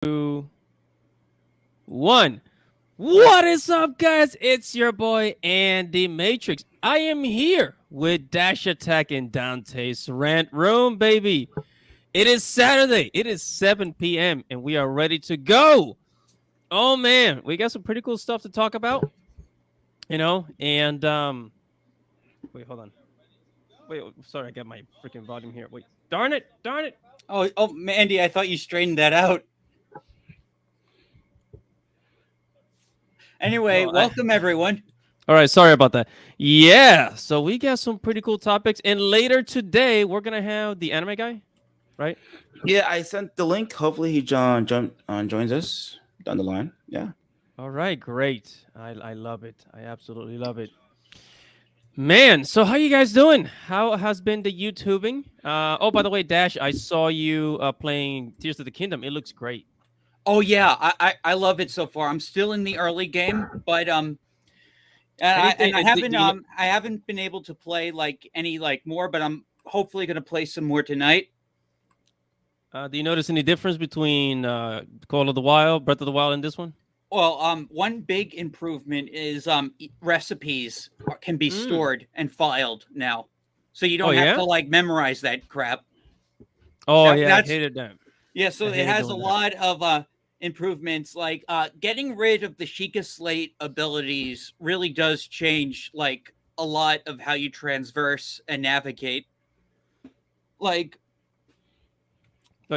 2, 1. What is up, guys? It's your boy Andy Matrix. I am here with Dash Attack and Dante's Rant Room, baby. It is Saturday. It is 7 p.m. and we are ready to go. Oh man, we got some pretty cool stuff to talk about. And wait, hold on. Wait, sorry, I got my freaking volume here. Wait, darn it. Oh, Mandy, I thought you straightened that out. Anyway, Well, welcome everyone. All right, sorry about that. Yeah, so we got some pretty cool topics, and later today we're gonna have the anime guy, right? Yeah, I sent the link. Hopefully he joins us down the line. Yeah. All right, great. I love it. I absolutely love it. Man, so how you guys doing? How has been the YouTubing? Oh, by the way, Dash, I saw you playing Tears of the Kingdom. It looks great. Oh yeah, I love it so far. I'm still in the early game, but I haven't been able to play any more, but I'm hopefully gonna play some more tonight. Do you notice any difference between Call of the Wild, Breath of the Wild, and this one? Well, one big improvement is recipes can be stored and filed now, so you don't have to memorize that crap. Oh yeah, I hated that. Yeah, so it has a lot of improvements, like getting rid of the Sheikah Slate abilities really does change a lot of how you transverse and navigate. Like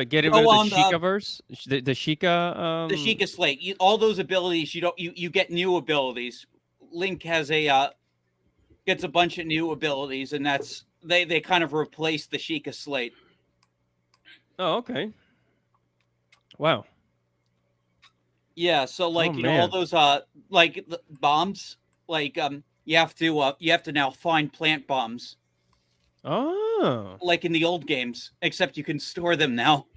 getting rid of the Sheikah-verse, the Sheikah, the Sheikah Slate. All those abilities you get new abilities. Link has gets a bunch of new abilities, and that's they kind of replace the Sheikah Slate. Oh, okay. Wow. Yeah, so all those the bombs, you have to now find plant bombs. Oh. Like in the old games, except you can store them now.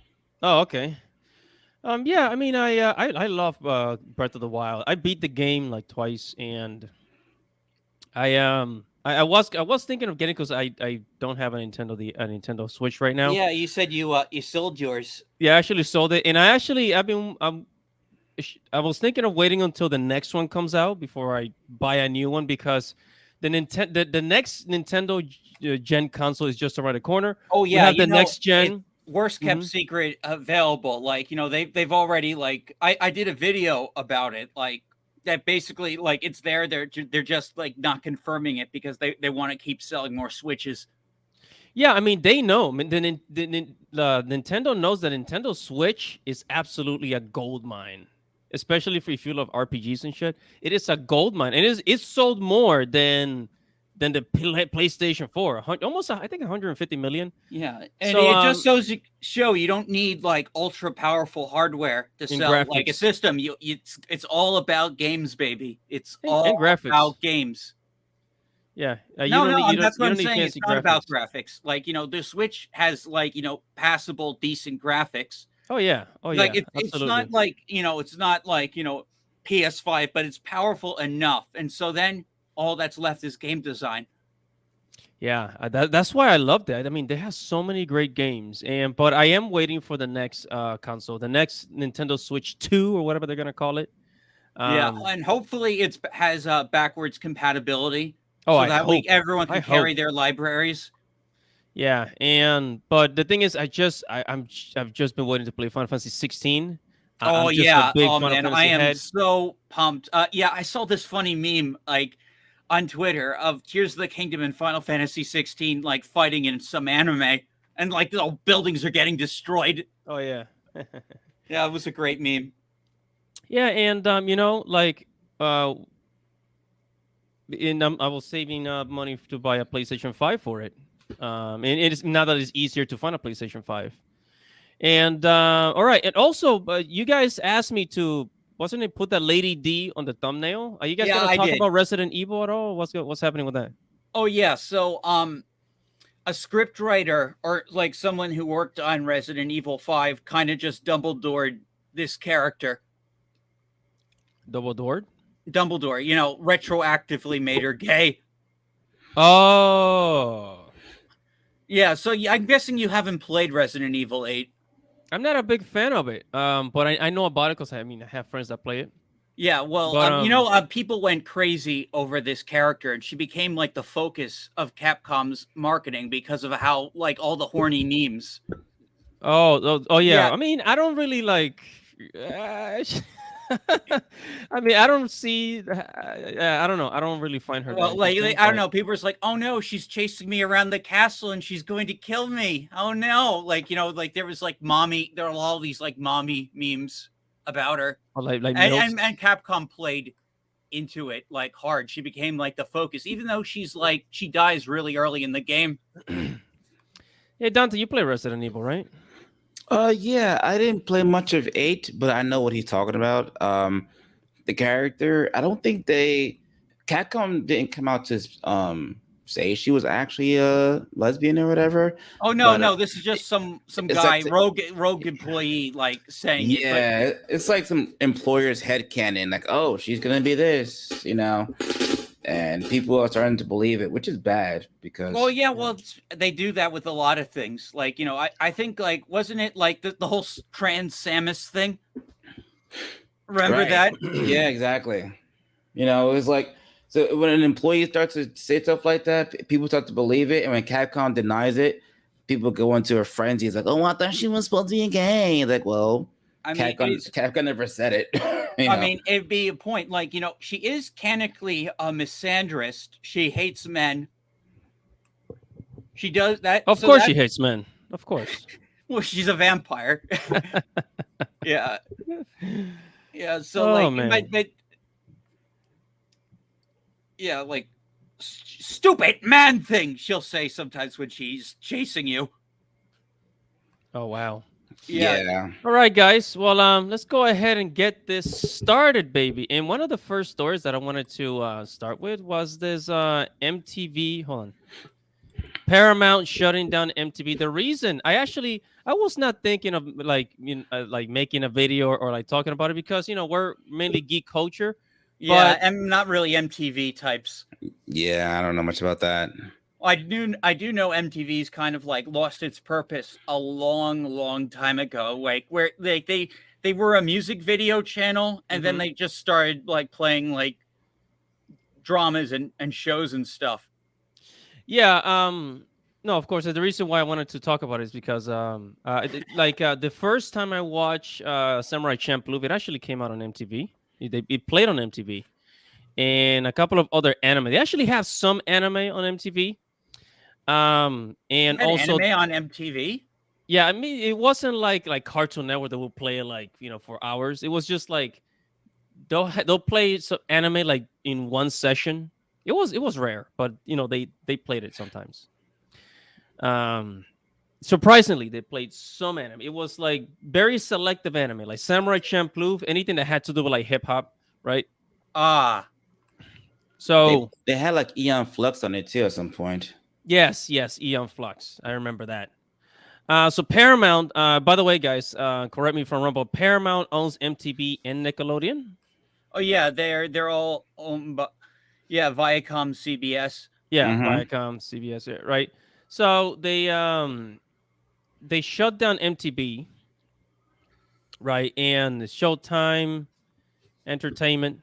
Oh, okay. Yeah, I mean I love Breath of the Wild. I beat the game like twice, and I was thinking of getting, because I don't have a Nintendo Switch right now. Yeah, you said you sold yours. Yeah, I actually sold it, and I was thinking of waiting until the next one comes out before I buy a new one, because the next Nintendo gen console is just around the corner. Oh yeah, we have the next gen. Worst kept secret available. They've already I did a video about it. That basically it's there. They're just not confirming it because they want to keep selling more Switches. Yeah, I mean they know. I mean, the Nintendo knows that Nintendo Switch is absolutely a gold mine, especially if you love RPGs and shit. It is a gold mine, and it's sold more than the PlayStation 4. Almost, I think, 150 million. Yeah, and so, it just show you don't need ultra powerful hardware to sell graphics. A system. It's all about games, baby. It's all about games. Yeah, that's what I'm saying. It's not about graphics. The Switch has passable, decent graphics. Oh yeah, it's not it's not PS5, but it's powerful enough, and so then all that's left is game design. Yeah, that's why I loved it. I mean, they have so many great games, but I am waiting for the next console, the next Nintendo Switch 2 or whatever they're gonna call it. Yeah, and hopefully it has backwards compatibility. Oh, so that everyone can carry their libraries. Yeah, but the thing is, I've just been waiting to play Final Fantasy 16. Oh yeah, man, I am so pumped. Yeah, I saw this funny meme on Twitter of Tears of the Kingdom and Final Fantasy 16 fighting in some anime, and the buildings are getting destroyed. Oh yeah, yeah, it was a great meme. Yeah, and I was saving money to buy a PlayStation 5 for it. And it is now that it's easier to find a PlayStation 5. And all right, and also you guys asked me to, wasn't it, put that Lady D on the thumbnail? Are you guys gonna talk about Resident Evil at all? What's happening with that? Oh yeah, so a script writer or someone who worked on Resident Evil 5 kind of just Dumbledored this character. Dumbledore, retroactively made her gay. Oh. Yeah, so I'm guessing you haven't played Resident Evil 8. I'm not a big fan of it. But I know about it because I have friends that play it. Yeah, well, But people went crazy over this character, and she became like the focus of Capcom's marketing because of how like all the horny memes. Oh yeah. Yeah, I mean, I don't really like. I mean, I don't see. I don't know. I don't really find her that well, like interesting. I don't But know. People are like, "Oh no, she's chasing me around the castle, and she's going to kill me." Oh no, like like there was like mommy. There were all these like mommy memes about her, like and milfs. and Capcom played into it like hard. She became like the focus, even though she dies really early in the game. Yeah, Dante, you play Resident Evil, right? Yeah, I didn't play much of 8, but I know what he's talking about. The character, I don't think Capcom didn't come out to say she was actually a lesbian or whatever. Oh no, But no, this is just some it's like guy rogue employee like saying it. But yeah, it's like some employer's headcanon, like, oh, she's gonna be this, and people are starting to believe it, which is bad because well, yeah, well, they do that with a lot of things. Like I think like wasn't it like the whole trans Samus thing? Remember right, that? yeah, exactly. It was like, so when an employee starts to say stuff like that, people start to believe it, and when Capcom denies it, people go into a frenzy. It's like, oh, I thought she was supposed to be gay. Like, well, I mean, Capcom never said it. I mean, it'd be a point. Like she is canonically a misandrist. She hates men. She does that. Of course, she hates men. Of course. Well, she's a vampire. Yeah. Yeah. So Oh like, man. but yeah, like stupid man thing she'll say sometimes when she's chasing you. Oh wow. Yeah. Yeah. All right, guys. Well, let's go ahead and get this started, baby. And one of the first stories that I wanted to start with was this MTV. Hold on. Paramount shutting down MTV. The reason I was not thinking of like making a video or like talking about it because we're mainly geek culture, Yeah, but I'm not really MTV types. Yeah, I don't know much about that. I do know MTV's kind of like lost its purpose a long time ago. Like where they were a music video channel, and then they just started like playing like dramas and shows and stuff. yeah, no, of course. The reason why I wanted to talk about it is because the first time I watched Samurai Champloo, it actually came out on MTV. It played on MTV and a couple of other anime. They actually have some anime on MTV. And also anime on MTV. Yeah, I mean it wasn't like Cartoon Network that will play it like for hours. It was just like they'll play some anime like in one session. It was rare, but they played it sometimes. Surprisingly, they played some anime. It was like very selective anime, like Samurai Champloo, anything that had to do with like hip hop, right? Ah, so they had like Eon Flux on it too at some point. Yes, Eon Flux. I remember that. So Paramount, by the way, guys, correct me if I'm wrong, but Paramount owns MTV and Nickelodeon. Oh yeah, they're all owned by Viacom, CBS. Yeah, Mhm. Viacom, CBS, right? So they shut down MTV, right? And Showtime Entertainment.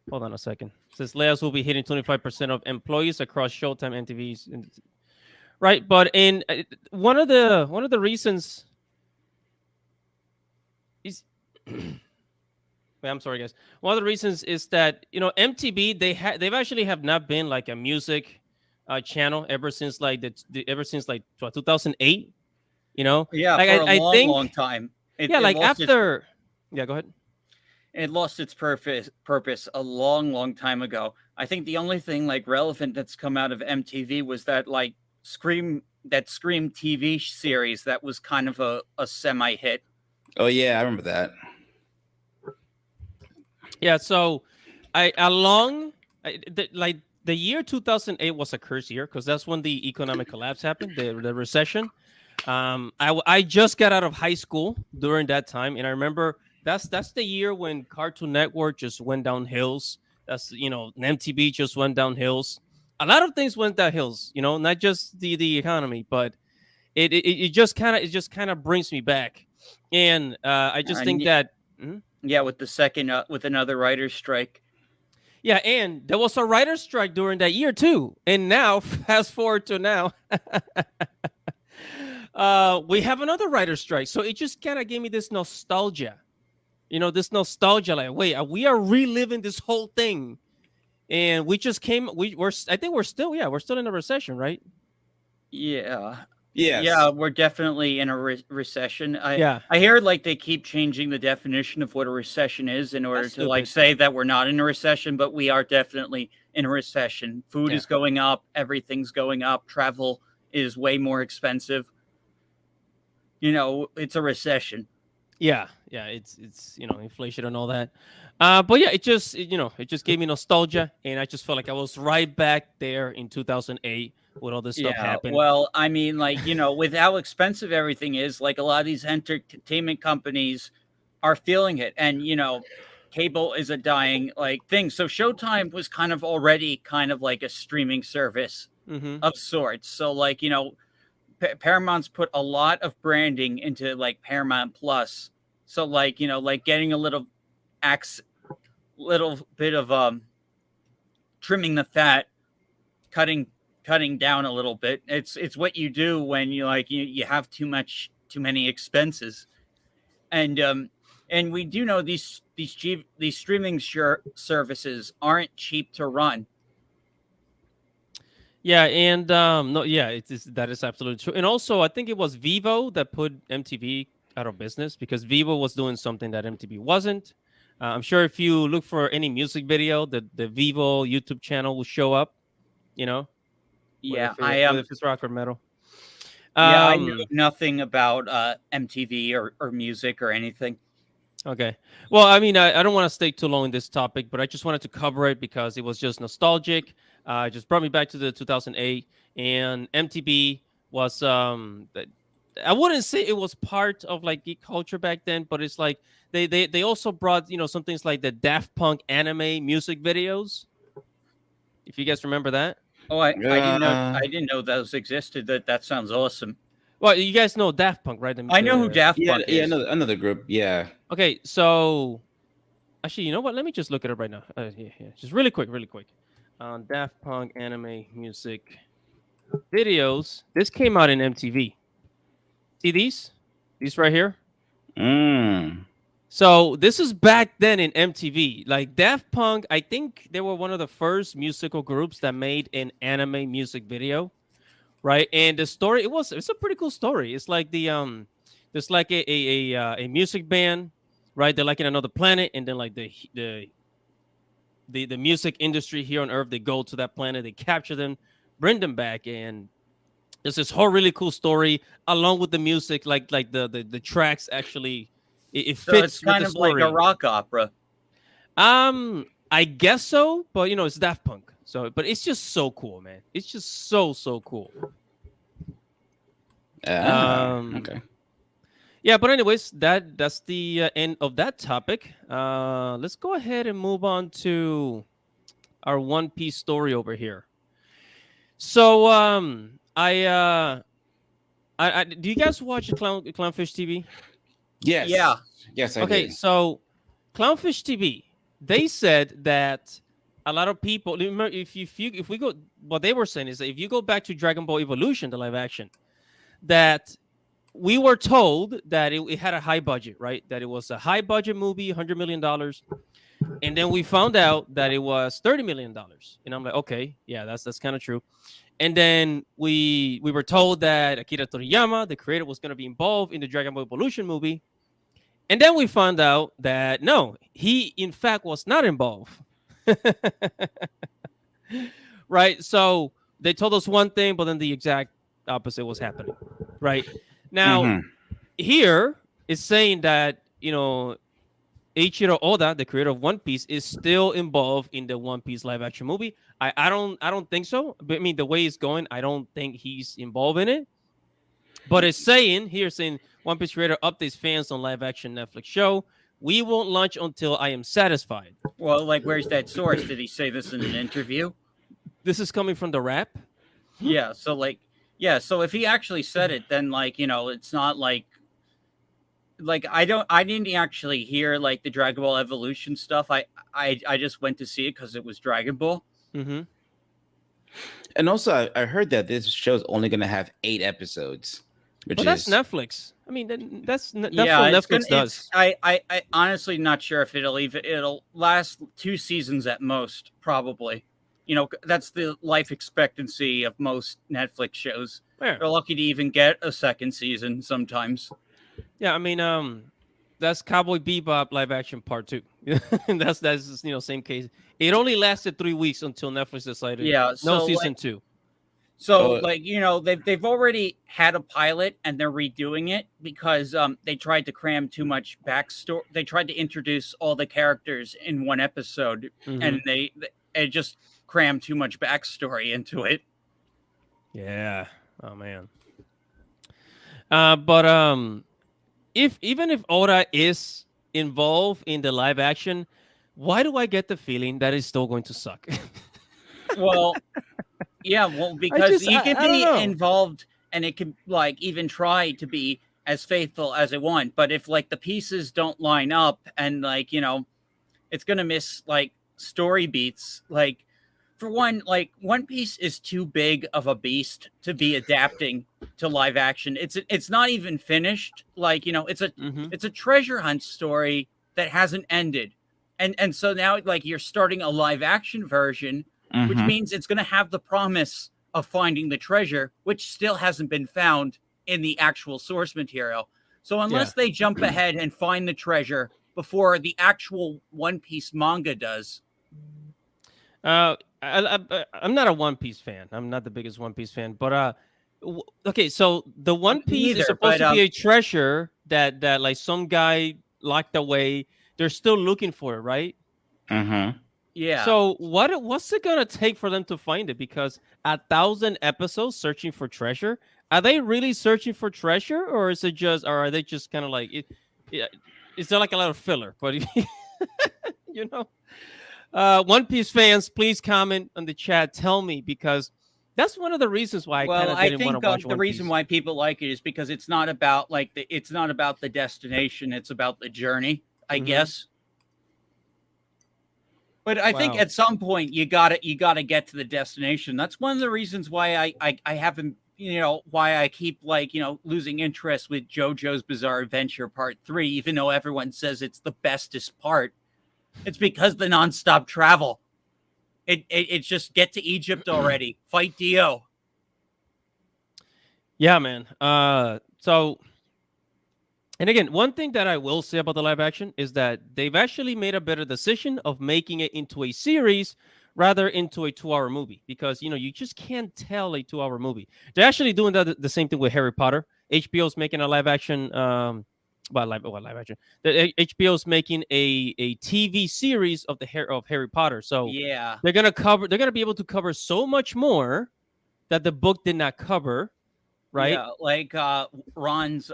Hold on a second. It says layoffs will be hitting 25% of employees across Showtime, MTV's, right? But in one of the reasons is. Wait, I'm sorry, guys. One of the reasons is that MTV they've actually have not been like a music channel ever since like 2008. Yeah, Like for a I think long time. yeah, It like lost after yeah, go ahead. it lost its purpose a long time ago. I think the only thing like relevant that's come out of MTV was that like Scream TV series that was kind of a semi hit. Oh yeah, I remember that. Yeah, so the year 2008 was a curse year because that's when the economic collapse happened, the recession. I just got out of high school during that time, and I remember that's the year when Cartoon Network just went down hills. That's MTV just went down hills. A lot of things went down hills. Not just the economy, but it just kind of brings me back. And I just think that. Yeah, with the second, with another writer's strike. Yeah, and there was a writer's strike during that year too. And now, fast forward to now, we have another writer's strike. So it just kind of gave me this nostalgia. This nostalgia, like, wait, we are reliving this whole thing. And we just came, I think we're still in a recession, right? Yeah. Yes. Yeah, we're definitely in a recession. I hear like they keep changing the definition of what a recession is in order to like say that we're not in a recession, but we are definitely in a recession. Food is going up, everything's going up, travel is way more expensive. It's a recession. Yeah, it's inflation and all that. But yeah, it just gave me nostalgia, and I just felt like I was right back there in 2008 when all this stuff happened. Well, I mean, like, with how expensive everything is, like a lot of these entertainment companies are feeling it, and cable is a dying like thing. So Showtime was kind of already kind of like a streaming service of sorts. So like Paramount's put a lot of branding into like Paramount Plus. So like like getting a little bit of trimming the fat, cutting down a little bit. It's what you do when you have too many expenses, and we do know these streaming services aren't cheap to run. Yeah, and that is absolutely true. And also, I think it was Vivo that put MTV out of business because Vivo was doing something that MTV wasn't. I'm sure if you look for any music video, the Vivo YouTube channel will show up. Yeah, if it's rock or metal. I know nothing about MTV or music or anything. Okay. Well, I mean, I don't want to stay too long in this topic, but I just wanted to cover it because it was just nostalgic. It just brought me back to the 2008, and MTV was I wouldn't say it was part of like geek culture back then, but it's like they also brought some things like the Daft Punk anime music videos. If you guys remember that. Oh, I didn't know those existed. That sounds awesome. Well, you guys know Daft Punk, right? I know who Daft Punk is. Yeah, another group. Yeah. Okay, so actually, you know what? Let me just look at it right now. Just really quick. Daft Punk anime music videos. This came out in MTV. See these? These right here? So this is back then in MTV. Like Daft Punk, I think they were one of the first musical groups that made an anime music video. Right, and the story it's a pretty cool story. It's like there's like a music band, right? They're like in another planet, and then like the music industry here on Earth, they go to that planet, they capture them, bring them back, and there's this whole really cool story along with the music, like the tracks actually it fits. So it's kind of like a rock opera. I guess so, but it's Daft Punk. So, but it's just so cool, man. It's just so cool. Okay. Yeah, but anyways, that's the end of that topic. Let's go ahead and move on to our One Piece story over here. So, I do you guys watch Clownfish TV? Yes. Yeah. Yes, I Okay, do. so Clownfish TV, they said that a lot of people, remember, if we go, what they were saying is that if you go back to Dragon Ball Evolution, the live action, that we were told that it had a high budget, right? That it was a high budget movie, $100 million. And then we found out that it was $30 million. And I'm like, okay, yeah, that's kind of true. And then we were told that Akira Toriyama, the creator, was going to be involved in the Dragon Ball Evolution movie. And then we found out that no, he in fact was not involved. Right, so they told us one thing, but then the exact opposite was happening. Right now, here is saying that Eiichiro Oda, the creator of One Piece, is still involved in the One Piece live action movie. I don't think so. But I mean, the way it's going, I don't think he's involved in it. But it's saying One Piece creator updates fans on live action Netflix show. We won't launch until I am satisfied. Well, like, where's that source? Did he say this in an interview? This is coming from the rap. Yeah. So if he actually said it, then it's not like like I didn't actually hear like the Dragon Ball Evolution stuff. I just went to see it because it was Dragon Ball. Mm-hmm. And also, I heard that this show's only going to have 8 episodes, which But that's is Netflix. I mean, that's what It's Netflix gonna. does. I honestly not sure if it'll last 2 seasons at most, probably. You know, that's the life expectancy of most Netflix shows. Yeah. They're lucky to even get a second season sometimes. Yeah, I mean, that's Cowboy Bebop live action part 2. that's same case. It only lasted 3 weeks until Netflix decided no season 2. So like, you know, they've already had a pilot and they're redoing it because they tried to cram too much backstory. They tried to introduce all the characters in one episode, and they just crammed too much backstory into it. Yeah. Oh man. But even if Oda is involved in the live action, why do I get the feeling that it's still going to suck? Well, yeah, well, because you can be involved and it can like even try to be as faithful as it want, but if like the pieces don't line up and like, you know, it's gonna miss like story beats. Like for one, like One Piece is too big of a beast to be adapting to live action. It's not even finished. Like, you know, it's a treasure hunt story that hasn't ended. And so now like you're starting a live action version, which means it's going to have the promise of finding the treasure, which still hasn't been found in the actual source material. So unless they jump ahead and find the treasure before the actual One Piece manga does. I'm not a One Piece fan. I'm not the biggest One Piece fan, but okay, so the One Piece is supposed to be a treasure that like some guy locked away. They're still looking for it, right? Yeah. So what's it gonna take for them to find it? Because 1,000 episodes searching for treasure, are they really searching for treasure, or is it just, or are they just kind of like it? Is there like a lot of filler? But you know, One Piece fans, please comment on the chat. Tell me, because that's one of the reasons why I kind of didn't want to watch One Piece. The reason why people like it is because it's not about like it's not about the destination; it's about the journey, I guess. But I think at some point you gotta get to the destination. That's one of the reasons why I haven't, you know, why I keep like, you know, losing interest with JoJo's Bizarre Adventure Part 3, even though everyone says it's the bestest part. It's because the nonstop travel. It's just get to Egypt already. Fight Dio. Yeah, man. So, and again, one thing that I will say about the live action is that they've actually made a better decision of making it into a series rather into a 2-hour movie, because, you know, you just can't tell a 2-hour movie. They're actually doing the same thing with Harry Potter. HBO's making a live action, live action. The HBO's making a TV series of Harry Potter. So yeah, they're gonna be able to cover so much more that the book did not cover, right? Yeah, like Ron's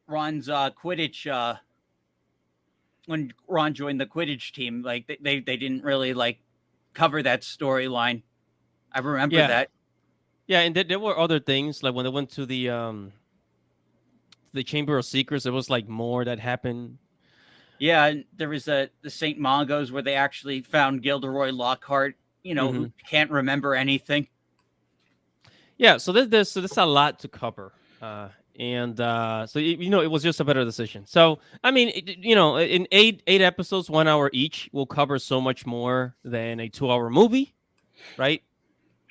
Quidditch. When Ron joined the Quidditch team, like they didn't really like cover that storyline. I remember that. Yeah, and there were other things, like when they went to the Chamber of Secrets, there was like more that happened. Yeah, and there was the St. Mongos where they actually found Gilderoy Lockhart, you know, who can't remember anything. Yeah, so there's a lot to cover. And so, you know, it was just a better decision. So, I mean, you know, in eight episodes, 1 hour each, will cover so much more than a 2-hour movie, right?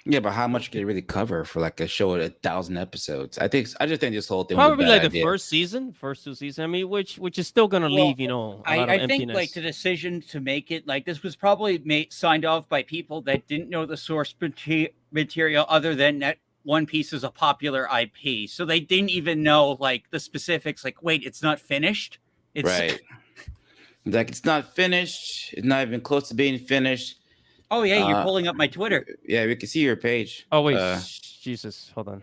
Yeah, but how much can it really cover for like a show at 1,000 episodes? I just think this whole thing probably was a bad like idea. The first 2 seasons. I mean, which is still gonna leave, you know, a lot of emptiness. I think like the decision to make it like this was probably signed off by people that didn't know the source material other than that One Piece is a popular IP, so they didn't even know like the specifics. Like, wait, it's not finished. It's right. Like it's not finished. It's not even close to being finished. Oh yeah, you're pulling up my Twitter. Yeah, we can see your page. Oh wait, Jesus, hold on.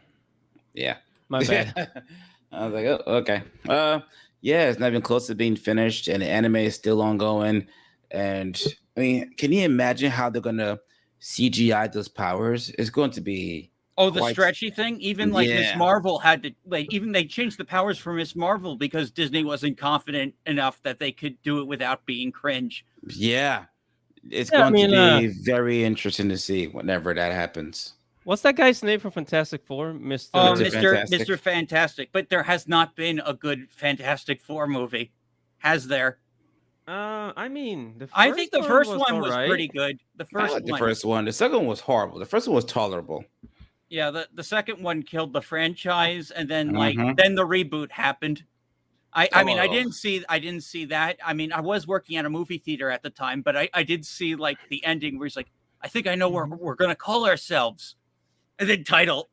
Yeah, my bad. I was like, oh, okay. Yeah, it's not even close to being finished, and the anime is still ongoing. And I mean, can you imagine how they're gonna CGI those powers? It's going to be Oh, the stretchy thing? Even like Miss Yeah. Marvel had to even they changed the powers for Miss Marvel because Disney wasn't confident enough that they could do it without being cringe. Yeah. It's going to be very interesting to see whenever that happens. What's that guy's name from Fantastic Four? Mr. Fantastic. But there has not been a good Fantastic Four movie. Has there? I mean, I think the first one was pretty good. The first one. The second one was horrible. The first one was tolerable. Yeah, the second one killed the franchise, and then then the reboot happened. I mean, I didn't see that. I mean, I was working at a movie theater at the time, but I did see like the ending where he's like, I think I know what we're gonna call ourselves, and then title.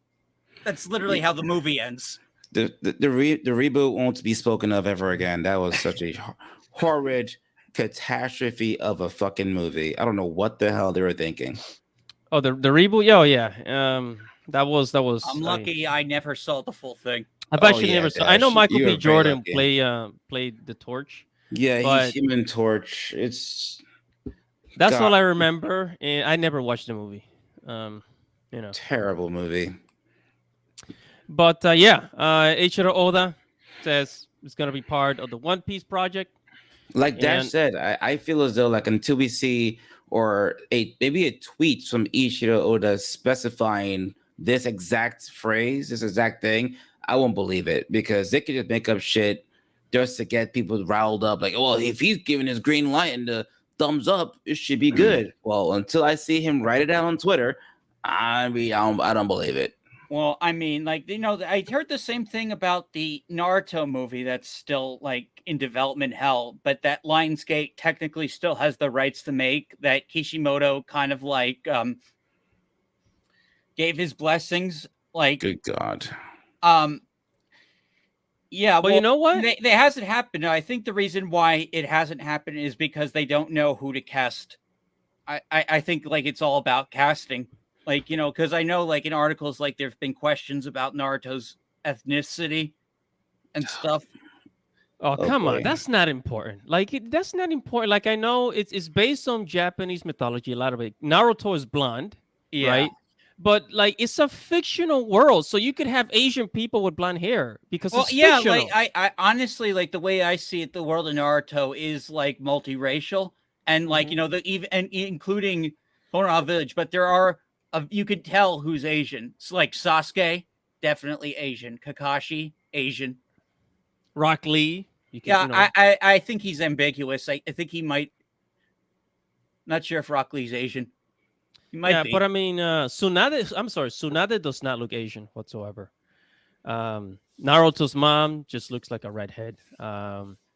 That's literally how the movie ends. The reboot won't be spoken of ever again. That was such a horrid catastrophe of a fucking movie. I don't know what the hell they were thinking. Oh, the reboot? Oh yeah. That was. I'm lucky I never saw the full thing. I've actually never saw. I know Michael B. Jordan played the Torch. Yeah, he's Human Torch. That's all I remember, and I never watched the movie. Terrible movie. But Eiichiro Oda says it's gonna be part of the One Piece project. Like Dash said, I feel as though like until we see maybe a tweet from Eiichiro Oda specifying this exact phrase, this exact thing, I won't believe it, because they could just make up shit just to get people riled up. Like, well, if he's giving his green light and the thumbs up, it should be good. Well, until I see him write it out on Twitter, I don't believe it. Well, I mean, I heard the same thing about the Naruto movie that's still like in development hell, but that Lionsgate technically still has the rights to make, that Kishimoto kind of like gave his blessings. Like, good God. Yeah, well, you know what? It hasn't happened. I think the reason why it hasn't happened is because they don't know who to cast. I think like it's all about casting. Like, because I know like in articles, like there've been questions about Naruto's ethnicity and stuff. Oh, come on. That's not important. That's not important. Like, I know it's based on Japanese mythology, a lot of it. Naruto is blonde, right? But like, it's a fictional world, so you could have Asian people with blonde hair because it's fictional. Like I honestly, like the way I see it, the world of Naruto is like multiracial, and like including Konoha Village. But there are you could tell who's Asian. It's like Sasuke, definitely Asian. Kakashi, Asian. Rock Lee. I think he's ambiguous. I think he might. Not sure if Rock Lee's Asian. He might be. But I mean, Tsunade does not look Asian whatsoever. Naruto's mom just looks like a redhead.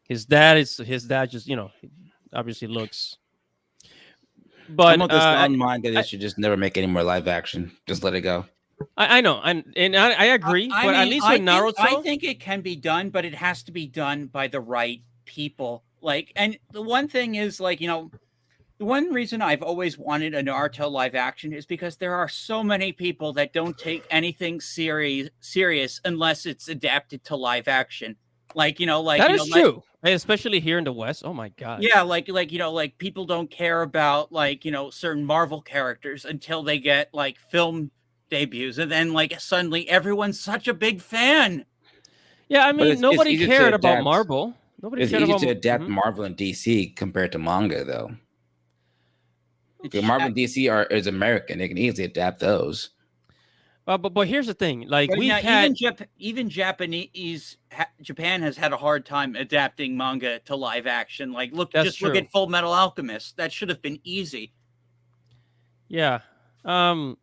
His dad just obviously looks. But I'm of this mind that they should just never make any more live action. Just let it go. I know, and I agree. But at least with Naruto, I think it can be done, but it has to be done by the right people. Like, and the one thing is, like, the one reason I've always wanted a Naruto live action is because there are so many people that don't take anything serious unless it's adapted to live action. Like, that is true, especially here in the West. Oh my God. Yeah, like people don't care about certain Marvel characters until they get like film debuts, and then like suddenly everyone's such a big fan. Yeah, I mean, nobody cared about Marvel. Nobody cared about to adapt Marvel and DC compared to manga, though. Marvel and DC is American; they can easily adapt those. But here's the thing: like even Japan has had a hard time adapting manga to live action. Like, look at Full Metal Alchemist. That should have been easy. Yeah. But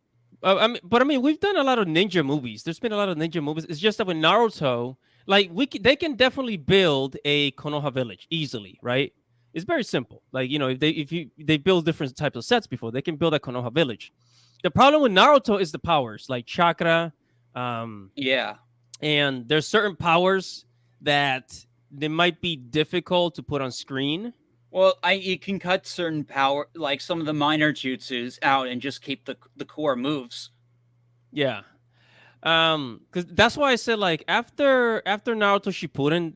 I mean, we've done a lot of ninja movies. There's been a lot of ninja movies. It's just that with Naruto, like they can definitely build a Konoha village easily, right? It's very simple. Like, if they build different types of sets before, they can build a Konoha village. The problem with Naruto is the powers, like chakra. Yeah. And there's certain powers that they might be difficult to put on screen. Well, you can cut certain power, like some of the minor jutsus, out and just keep the core moves. Yeah. Because that's why I said, like, after Naruto Shippuden,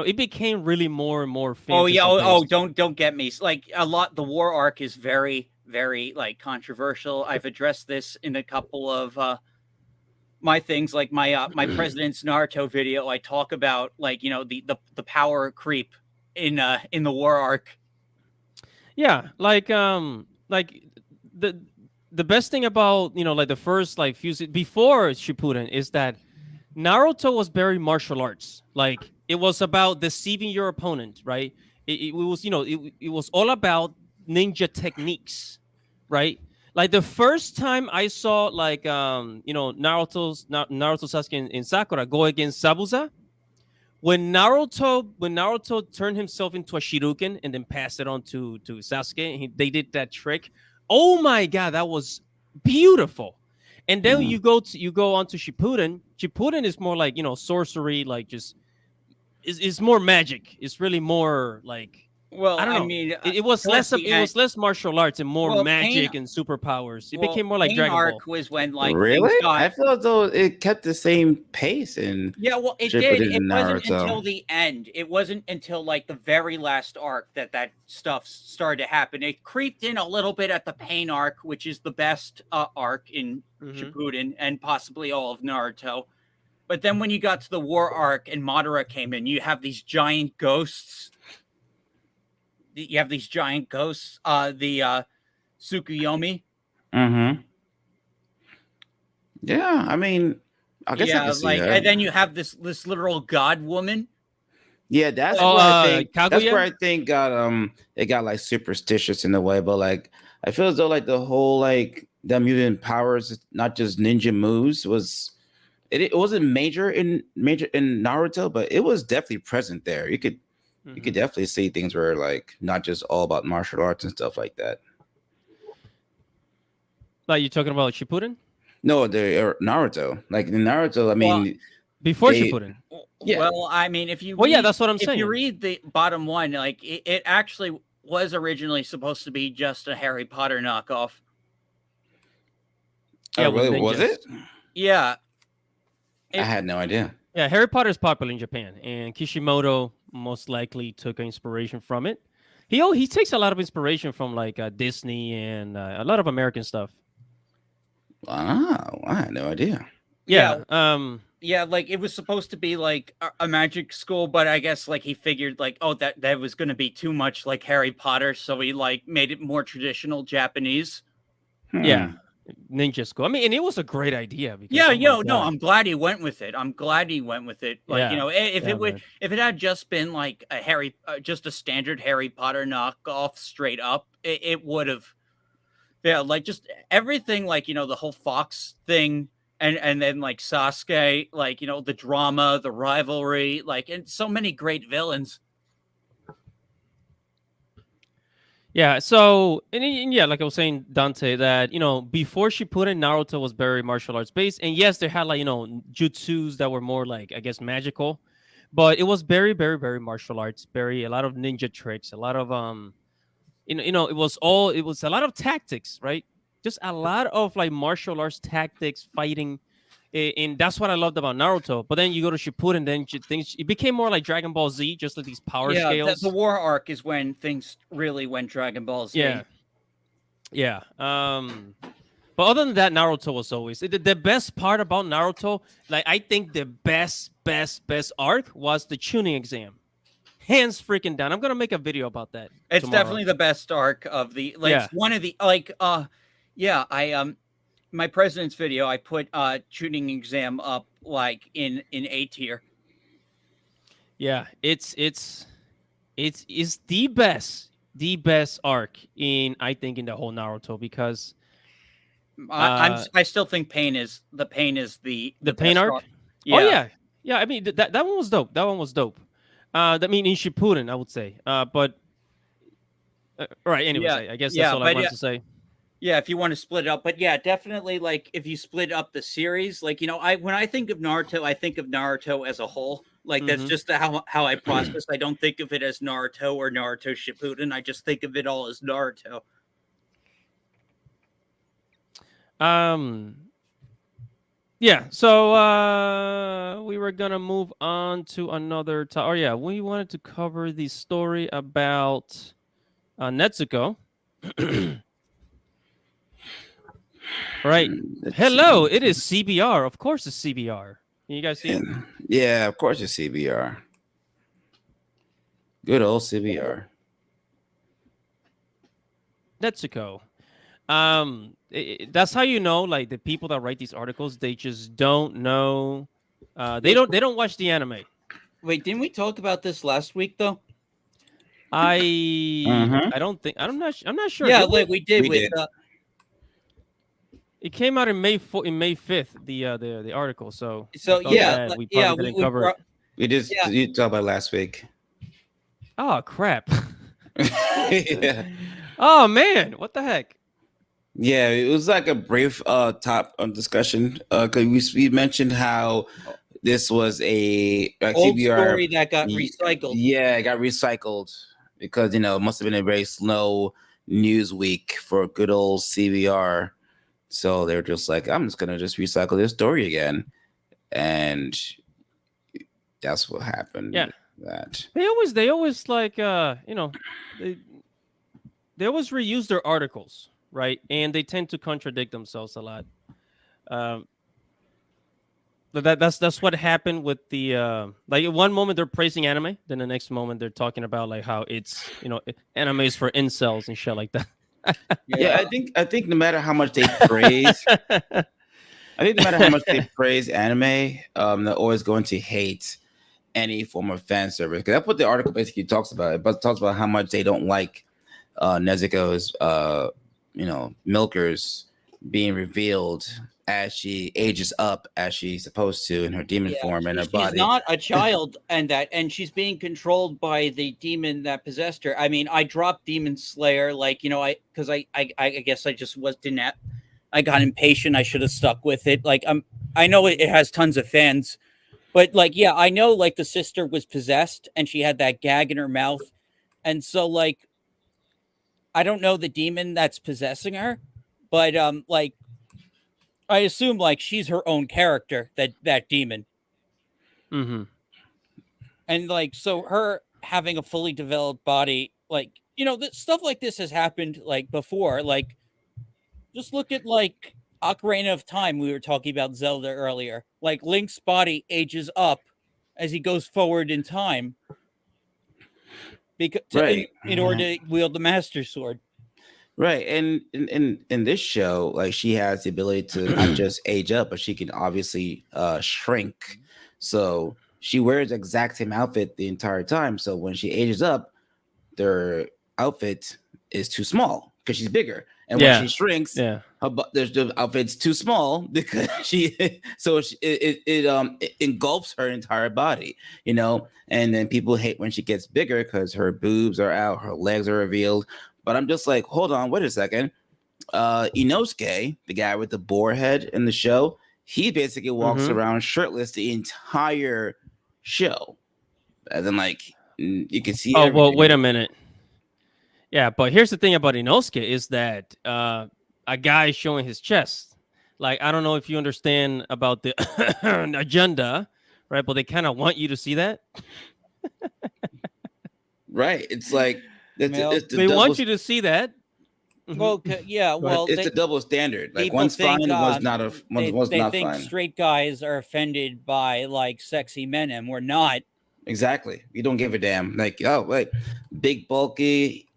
it became really more and more fantasy. Oh yeah. Oh, don't get me. Like, the war arc is very, very like controversial. I've addressed this in a couple of my things like my President's Naruto video. I talk about like the power creep in the war arc. Yeah, like the the best thing about like the first like few before Shippuden is that Naruto was very martial arts. Like it was about deceiving your opponent, right? It was it was all about ninja techniques, right? Like the first time I saw like Naruto Sasuke and Sakura go against Sabuza, when Naruto turned himself into a Shuriken and then passed it on to Sasuke, they did that trick. Oh my god, that was beautiful. And then you go on to Shippuden. Shippuden is more like sorcery, like just is more magic. It's really more like Well, I don't I know. mean, It was less martial arts and more well, Pain magic and superpowers. It became more like Pain Dragon arc Ball. was when like Really? things got. I feel as though it kept the same pace in Yeah, well, it did. Shippuden It and wasn't until Naruto. the end. It wasn't until like the very last arc that stuff started to happen. It creeped in a little bit at the Pain arc, which is the best arc in Shippuden and possibly all of Naruto. But then when you got to the war arc and Madara came in, you have these giant ghosts. You have these giant ghosts. The Tsukuyomi. Mm-hmm. Yeah, I mean, I guess I Yeah, can see like, and that. then you have this literal god woman. Yeah, that's Oh, where I think that's where Kaguya? I think it got like superstitious in a way, but like I feel as though like the whole like the mutant powers, not just ninja moves, it wasn't major in Naruto, but it was definitely present there. You could definitely see things where like not just all about martial arts and stuff like that. Like you talking about Shippuden? No, the Naruto. Like in Naruto, I Well, mean Before they Shippuden. yeah. well, I mean, if you Well, yeah, read, that's what I'm if you saying. read the bottom one, like it actually was originally supposed to be just a Harry Potter knockoff. Yeah, Oh, with really? Was ninjas. it? Yeah, I had no idea. Yeah, Harry Potter is popular in Japan, and Kishimoto most likely took inspiration from it. He takes a lot of inspiration from like Disney and a lot of American stuff. Wow, I had no idea. Yeah. yeah, like it was supposed to be like a magic school, but I guess like he figured like, oh, that was going to be too much like Harry Potter, so he like made it more traditional Japanese. Yeah. Ninja school. I mean, and it was a great idea because Yeah, no, I'm glad he went with it. I'm glad he went with it. Like, Yeah. If it had just been like just a standard Harry Potter knockoff straight up, it would have, yeah, like just everything, like, the whole Fox thing. And then like Sasuke, like, the drama, the rivalry, like, and so many great villains. Yeah, so and yeah, like I was saying, Dante, that before Shippuden, Naruto was very martial arts based, and yes, they had like jutsus that were more like I guess magical, but it was very, very, very martial arts, a lot of ninja tricks, a lot of it was a lot of tactics, right? Just a lot of like martial arts tactics, fighting, and that's what I loved about Naruto. But then you go to Shippuden, then things it became more like Dragon Ball Z, just like these power scales. The war arc is when things really went Dragon Ball Z. Yeah. But other than that, Naruto was always the best part about Naruto. Like I think the best arc was the tuning exam. Hands freaking down. I'm gonna make a video about that. It's tomorrow. definitely the best arc of the it's one of the I my president's video, I put tuning exam up like in A tier. Yeah, it's the best arc in I think in the whole Naruto because I still think Pain is the Pain arc. Yeah. Oh yeah. I mean that one was dope. That one was dope. I mean in Shippuden, I would say. But all right. Anyways, I guess that's all I wanted to say. Yeah, if you want to split it up, but yeah, definitely like if you split up the series, like when I think of Naruto, I think of Naruto as a whole. Like that's just how I process. I don't think of it as Naruto or Naruto Shippuden. I just think of it all as Naruto. Yeah, so we were gonna move on to another oh yeah, we wanted to cover the story about Nezuko. All right. Let's Hello, see. it is CBR. Of course, it's CBR. Can you guys see it? Yeah, of course it's CBR. Good old CBR. Nezuko. That's how you know, like the people that write these articles, they just don't know. They don't watch the anime. Wait, didn't we talk about this last week though? I don't think I'm not sure. Yeah, Did we? like we did We with. did. It came out in May 5th. The article. So So I thought yeah, that we probably didn't cover it. We just Yeah. you talked about last week. Oh crap! Yeah. Oh man, what the heck? Yeah, it was like a brief top discussion because we mentioned how this was a old CBR story that got recycled. Yeah, it got recycled because it must have been a very slow news week for good old CBR. So they're just like, I'm just gonna just recycle this story again, and that's what happened. Yeah, that they always like they always reuse their articles, right? And they tend to contradict themselves a lot. But that's what happened with the like one moment they're praising anime, then the next moment they're talking about like how it's anime is for incels and shit like that. yeah, I think no matter how much they praise, I think no matter how much they praise anime, they're always going to hate any form of fan service. Because that's what the article basically talks about. It talks about how much they don't like Nezuko's milkers being revealed as she ages up as she's supposed to in her demon form and her body. She's not a child, and she's being controlled by the demon that possessed her. I mean, I dropped Demon Slayer, because I guess I just I got impatient. I should have stuck with it. I know it has tons of fans, but I know the sister was possessed and she had that gag in her mouth, and so I don't know the demon that's possessing her, but I assume she's her own character, that demon. Mm-hmm. And so her having a fully developed body, stuff like this has happened before. Just look at Ocarina of Time. We were talking about Zelda earlier. Link's body ages up as he goes forward in time because Right. in order to wield the Master Sword. Right, and in this show, she has the ability to not just age up, but she can obviously shrink. So she wears the exact same outfit the entire time. So when she ages up, their outfit is too small because she's bigger, and when she shrinks, the outfit's too small because it engulfs her entire body, And then people hate when she gets bigger because her boobs are out, her legs are revealed. But I'm just like, hold on, wait a second. Inosuke, the guy with the boar head in the show, he basically walks around shirtless the entire show. And then you can see everything. Well, wait a minute. Yeah, but here's the thing about Inosuke is that a guy is showing his chest. I don't know if you understand about the agenda, right? But they kind of want you to see that. Right. It's like they want you to see that. Well, yeah. Well, it's a double standard. One's fine, one's not. One's they not think fine. Straight guys are offended by sexy men, and we're not. Exactly. We don't give a damn. Big bulky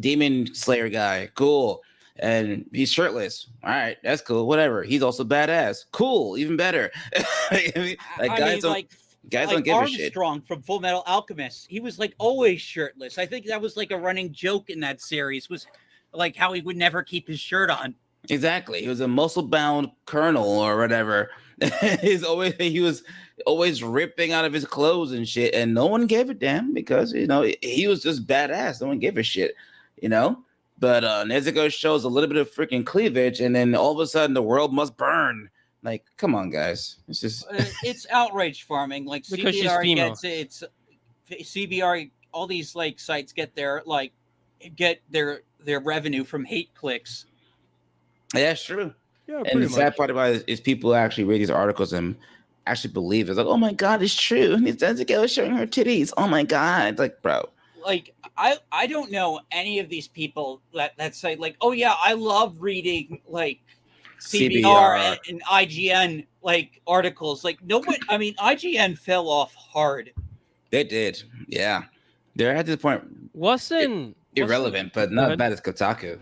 demon slayer guy, cool, and he's shirtless. All right, that's cool. Whatever. He's also badass. Cool, even better. Guys don't give a shit. Armstrong from Full Metal Alchemist, he was always shirtless. I think that was a running joke in that series, was how he would never keep his shirt on. Exactly. He was a muscle-bound colonel or whatever. He was always ripping out of his clothes and shit, and no one gave a damn because he was just badass. No one gave a shit, But Nezuko shows a little bit of freaking cleavage, and then all of a sudden the world must burn. Come on, guys. It's just it's outrage farming. Because she's CBR female. gets it. It's CBR. All these sites get their revenue from hate clicks. Yeah, that's true. Yeah, and the sad part about it is people actually read these articles and actually believe it's oh my god, it's true. Nezuko is showing her titties. Oh my god, bro. I don't know any of these people that say oh yeah, I love reading CBR and IGN like articles. Like nobody. I mean, IGN fell off hard. They did. Yeah, they're at this point irrelevant, but not as bad as Kotaku.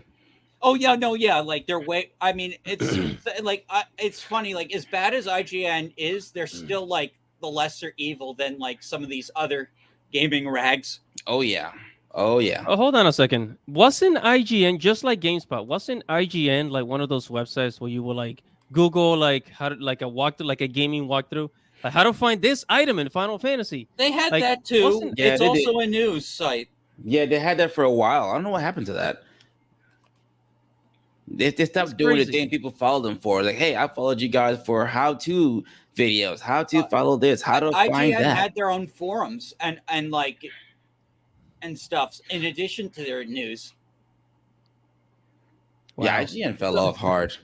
Oh yeah, no, yeah, like they're way. I mean, it's like it's funny. Like as bad as IGN is, they're still like the lesser evil than like some of these other gaming rags. Oh yeah. Oh yeah. Oh, hold on a second. Wasn't IGN just like GameSpot? Wasn't IGN like one of those websites where you will like Google like how to like a walkthrough, like a gaming walkthrough, like how to find this item in Final Fantasy? They had like, that too. It's also a news site. Yeah, they had that for a while. I don't know what happened to that. They stopped doing the thing people follow them for. Like, hey, I followed you guys for how-to videos, how to follow this, how to find that. IGN had their own forums and like and stuff in addition to their news. Wow. Yeah, IGN fell off hard.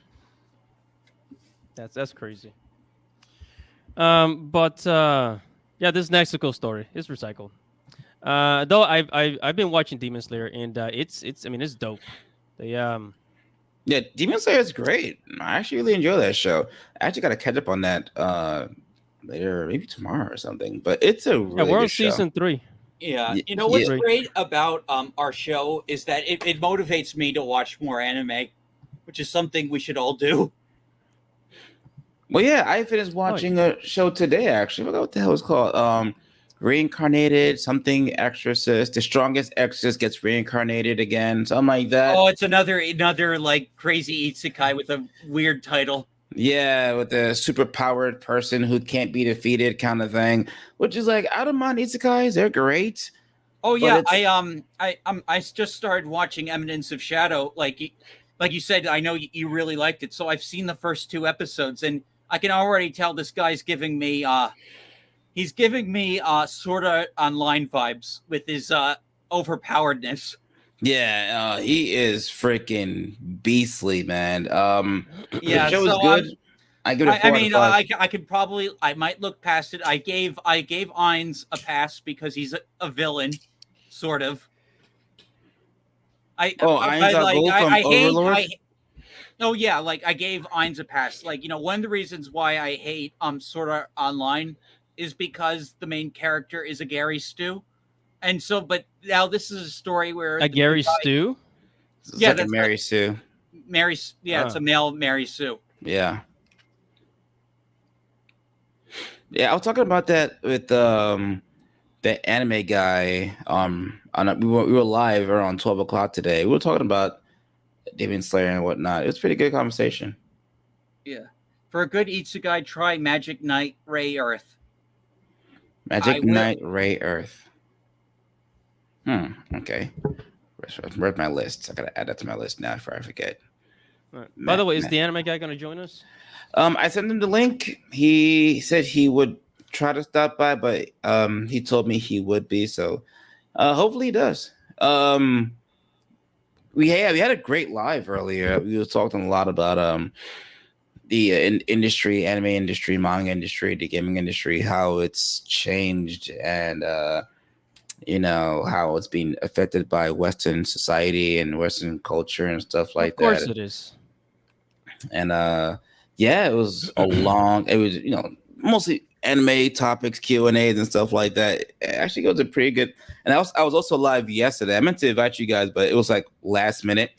That's crazy. But yeah, this Nezuko story is recycled. Though I've been watching Demon Slayer and it's I mean it's dope. They Yeah, Demon Slayer is great. I actually really enjoy that show. I actually got to catch up on that later, maybe tomorrow or something. But it's a really we're on good show. season 3. Yeah, you know what's great about our show is that it motivates me to watch more anime, which is something we should all do. Well, yeah, I finished watching a show today. Actually, I forgot what the hell it's called. Reincarnated something exorcist. The strongest exorcist gets reincarnated again, something like that. Oh, it's another like crazy isekai with a weird title. Yeah, with a super powered person who can't be defeated kind of thing, which is like, I don't mind isekais, they're great. Oh yeah, I just started watching Eminence of Shadow. Like you said, I know you really liked it, so I've seen the first 2 episodes, and I can already tell this guy's giving me sort of online vibes with his overpoweredness. Yeah, he is freaking beastly, man. Yeah, the show is good. I give it a 4 out of 5. I could probably, I might look past it. I gave Ainz a pass because he's a villain, sort of. Ainz from Overlord? Oh yeah, like I gave Ainz a pass. Like, you know, one of the reasons why I hate Sword Art Online is because the main character is a Gary Stu. And so, but now this is a story where a Gary Stu? Yeah, like a Mary Sue. It's a male Mary Sue. Yeah. Yeah, I was talking about that with the anime guy. We were live around 12 o'clock today. We were talking about Demon Slayer and whatnot. It was a pretty good conversation. Yeah. For a good isekai, try Magic Knight Ray Earth. Magic Knight Ray Earth. Okay. Where's my list? I gotta add that to my list now before I forget. Right. By the way, is the anime guy gonna join us? I sent him the link. He said he would try to stop by, but he told me he would be. So hopefully he does. We had a great live earlier. We were talking a lot about the industry, anime industry, manga industry, the gaming industry, how it's changed, and how it's being affected by Western society and Western culture and stuff like that. Of course it is. And it was it was mostly anime topics, Q&As and stuff like that. Actually, it was a pretty good. And I was also live yesterday. I meant to invite you guys, but it was like last minute.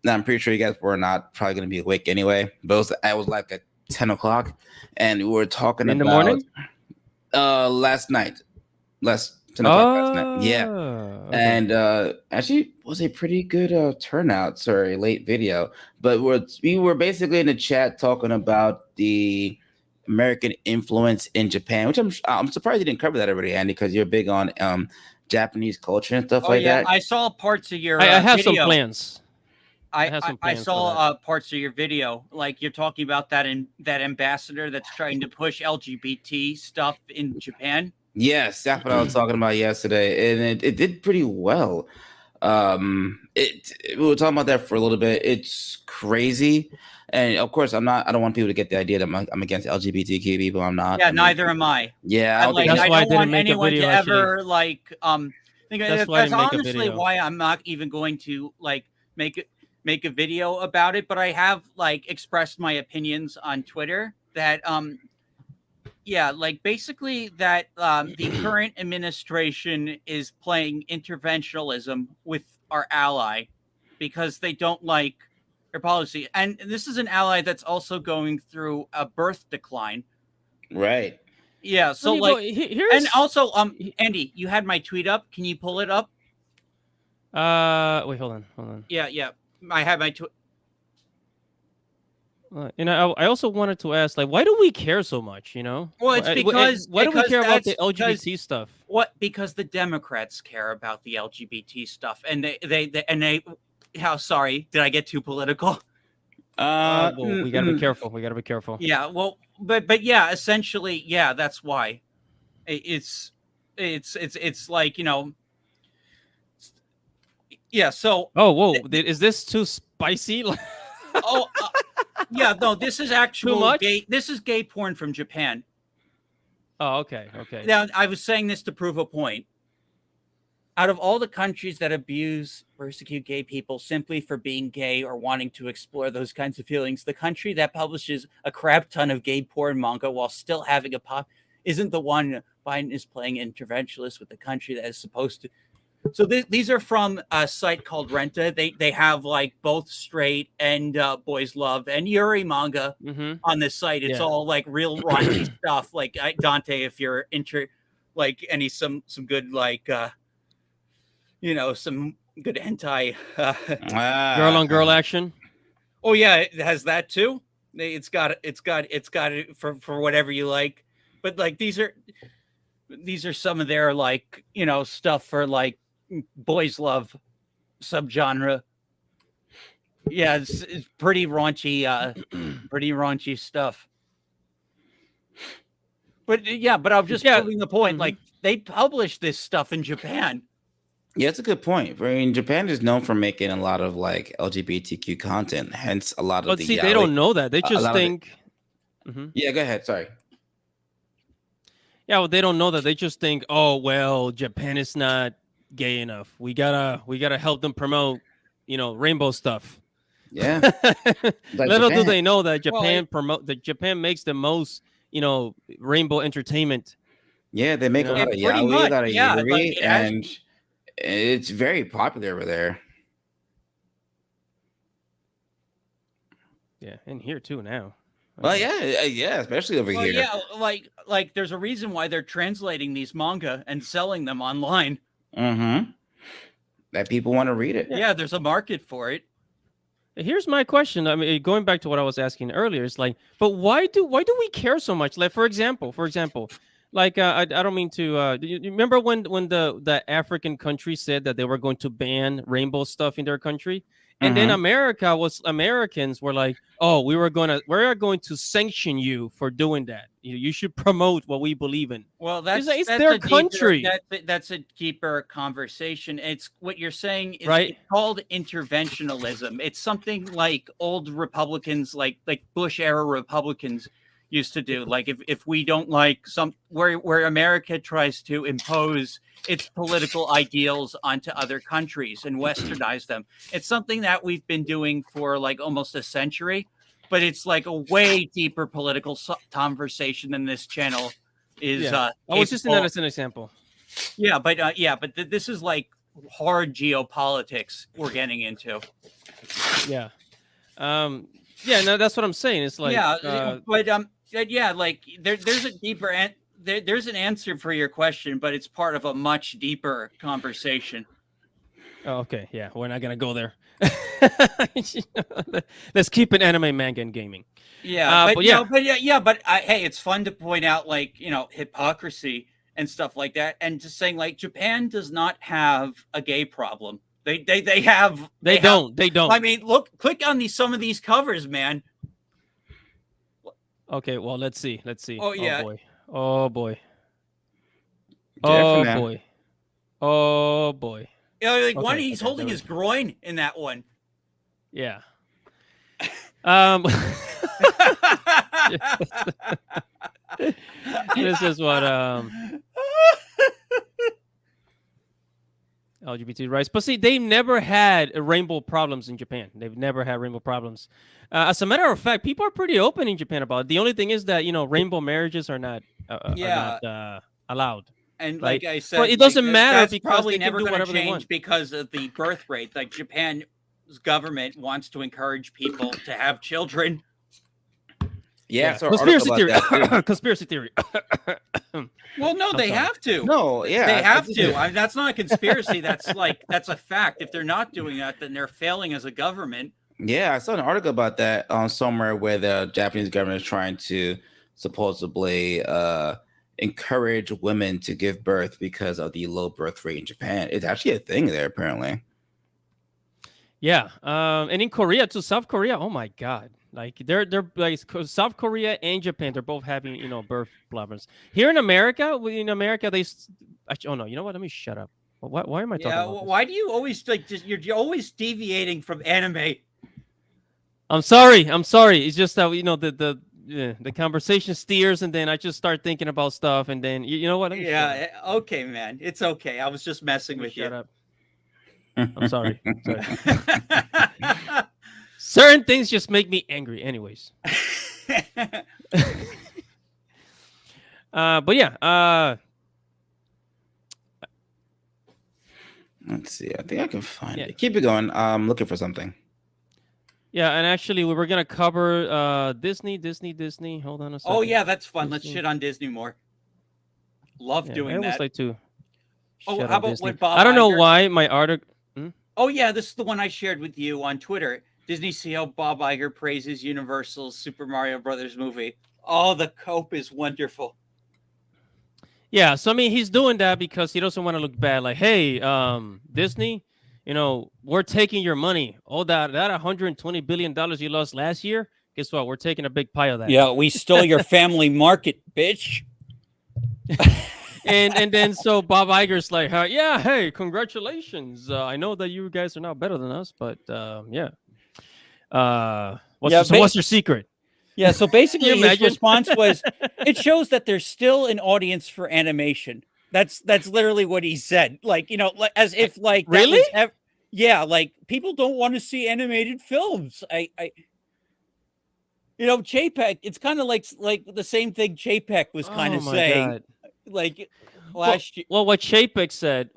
Now I'm pretty sure you guys were not probably going to be awake anyway. But I was like at 10 o'clock, and we were talking in about the morning. Last night, 10 o'clock last night. Yeah. Okay. And actually was a pretty good turnout. Sorry, late video. But we were basically in the chat talking about the American influence in Japan, which I'm surprised you didn't cover that already, Andy, because you're big on Japanese culture and stuff like that. I saw parts of your I have video. some plans. I saw parts of your video. Like you're talking about that ambassador that's trying to push LGBT stuff in Japan. Yes, that's what I was talking about yesterday, and it did pretty well. We were talking about that for a little bit. It's crazy, and of course, I don't want people to get the idea that I'm against LGBTQ people. I'm not. Yeah, neither am I. Yeah, I don't want anyone to ever think. That's honestly why I'm not even going to make make a video about it, but I have like expressed my opinions on Twitter that yeah, like basically that the current administration is playing interventionism with our ally because they don't like their policy. And this is an ally that's also going through a birth decline. Right. Yeah, so Okay, like here's... and also Andy, you had my tweet up. Can you pull it up? Wait, hold on. Yeah. I had my tweet. And I also wanted to ask, like, why do we care so much? You know, Well, it's because why do we care about the that's because- LGBT stuff? Because the Democrats care about the LGBT stuff, and they how sorry, did I get too political? Well, we gotta be careful. We gotta be careful. Yeah, well, but yeah, essentially, yeah, that's why. It's like, you know, yeah. So Oh, whoa! Is this too spicy? oh, yeah, no, this is actual much? gay. This is gay porn from Japan. Oh, okay. Now, I was saying this to prove a point. Out of all the countries that abuse, persecute gay people simply for being gay or wanting to explore those kinds of feelings, the country that publishes a crap ton of gay porn manga while still having a pop isn't the one Biden is playing interventionist with the country that is supposed to. So these are from a site called Rant. They have like both straight and boys love and Yuri manga on this site. It's all like real raunchy stuff. Like Dante, if you're into like some good like you know, some good hentai girl on girl action. Oh yeah, it has that too. It's got it for whatever you like. But like these are some of their like, you know, stuff for like boys love subgenre. Yeah, it's pretty raunchy stuff. But yeah, but I'm just proving the point. Like they publish this stuff in Japan. Yeah, that's a good point. I mean, Japan is known for making a lot of like LGBTQ content, hence a lot of But the. see, they don't know that. They just think. Yeah, go ahead. Sorry. Yeah, well, they don't know that. They just think, oh well, Japan is not gay enough. We gotta help them promote, you know, rainbow stuff. Yeah. Little do they know that Japan makes the most, you know, rainbow entertainment. Yeah, they make a lot of yaoi, a lot of yuri, and it's very popular over there. Yeah, and here too now. Well, yeah, especially over here. Yeah, like there's a reason why they're translating these manga and selling them online. That people want to read it. Yeah, there's a market for it. Here's my question. I mean, going back to what I was asking earlier, it's like, but why do we care so much? Like, for example, like I don't mean to. You remember when the African country said that they were going to ban rainbow stuff in their country, and then Americans were like, oh, we're going to sanction you for doing that. You should promote what we believe in. Well, that's their country. That's a deeper conversation. It's what you're saying is right? It's called interventionism. It's something like old Republicans, like Bush era Republicans used to do. Like if we don't like where America tries to impose its political ideals onto other countries and westernize them. It's something that we've been doing for like almost a century, but it's like a way deeper political conversation than this channel is. I was just in that as an example. Yeah, but this is like hard geopolitics we're getting into. Yeah. No, that's what I'm saying. It's like like there's a deeper there's an answer for your question, but it's part of a much deeper conversation. Oh, okay. Yeah, we're not gonna go there. Let's keep it anime, manga, and gaming. Yeah, but hey, it's fun to point out like, you know, hypocrisy and stuff like that, and just saying like Japan does not have a gay problem. They don't. I mean, click on some of these covers, man. Okay, well, let's see. Oh yeah. Oh boy. Oh boy. Oh boy. You know, like one, he's holding his groin in that one. Yeah. This is what LGBT rights. But see, they've never had rainbow problems in Japan. They've never had rainbow problems. As a matter of fact, people are pretty open in Japan about it. The only thing is that rainbow marriages are not allowed. And right? like I said, well, it doesn't matter that's because probably they never can do going to whatever they want. change because of the birth rate. Like Japan's government wants to encourage people to have children. Yeah. So conspiracy theory. Conspiracy theory. Well, no, they have to. No, yeah, they have to. I mean, that's not a conspiracy. That's a fact. If they're not doing that, then they're failing as a government. Yeah, I saw an article about that somewhere where the Japanese government is trying to supposedly encourage women to give birth because of the low birth rate in Japan. It's actually a thing there, apparently. Yeah, and in Korea too, South Korea. Oh my God, like they're like South Korea and Japan. They're both having birth problems. Here in America, they. Oh no, you know what? Let me shut up. Why am I talking about this? Why do you always you're always deviating from anime? I'm sorry. It's just that the conversation steers, and then I just start thinking about stuff, and then you know what? Okay, man, it's okay. I was just messing with you. Shut up. I'm sorry. Certain things just make me angry, anyways. But yeah. Let's see. I think I can find it. Keep it going. I'm looking for something. Yeah, and actually, we were gonna cover Disney. Hold on a second. Oh yeah, that's fun. Disney. Let's shit on Disney more. Love doing that. Like to. Oh, how about Disney. when Bob? I don't know why my article. Oh yeah, this is the one I shared with you on Twitter. Disney CEO Bob Iger praises Universal's Super Mario Brothers movie. Oh, the cope is wonderful. Yeah, so I mean, he's doing that because he doesn't want to look bad. Like, hey, Disney, we're taking your money. Oh, that $120 billion you lost last year. Guess what? We're taking a big pie of that. Yeah, we stole your family market, bitch. And then so Bob Iger's like, yeah, hey, congratulations. I know that you guys are now better than us, but yeah. What's your secret? Yeah, so basically his response was, it shows that there's still an audience for animation. That's literally what he said. Like, as if like really? Yeah, like people don't want to see animated films. Chapek, it's kind of like the same thing Chapek was kind of saying. God. Like last year. Well, what Chapek said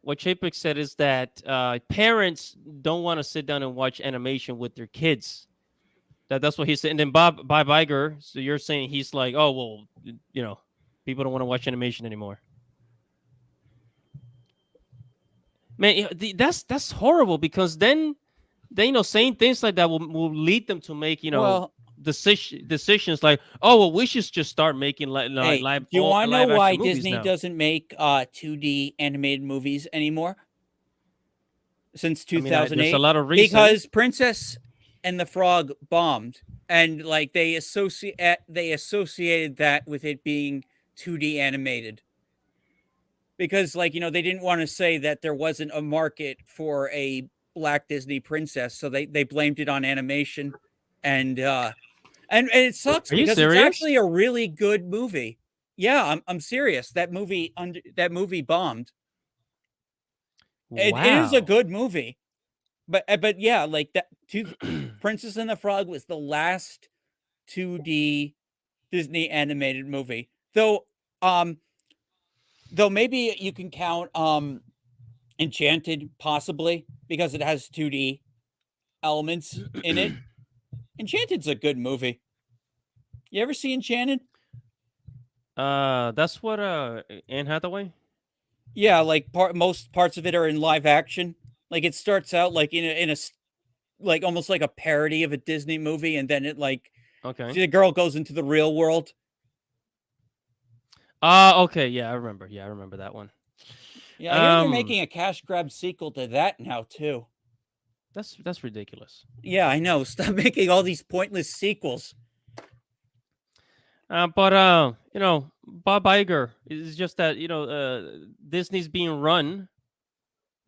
is that parents don't want to sit down and watch animation with their kids. That's what he said. And then Bob Iger, so you're saying he's like, oh well, people don't want to watch animation anymore. Man, that's horrible because then saying things like that will lead them to make decisions like, oh well, we should just start making live. Do you want to know why Disney doesn't make 2D animated movies anymore? Since 2008, there's a lot of reasons. Because Princess and the Frog bombed, and like they associated that with it being 2D animated. Because they didn't want to say that there wasn't a market for a Black Disney princess, so they blamed it on animation, and it sucks because it's actually a really good movie. Yeah, I'm serious. That movie bombed. Wow. It is a good movie, but yeah, like that. Princess and the Frog was the last 2D Disney animated movie, though maybe you can count Enchanted possibly because it has 2D elements in it. Enchanted's a good movie. You ever see Enchanted? That's what Anne Hathaway? Yeah, like most parts of it are in live action. Like it starts out like in a like almost like a parody of a Disney movie, and then it the girl goes into the real world. Okay, yeah, I remember. Yeah, I remember that one. Yeah, I hear they're making a cash grab sequel to that now too. That's ridiculous. Yeah, I know. Stop making all these pointless sequels. But Bob Iger is just that Disney's being run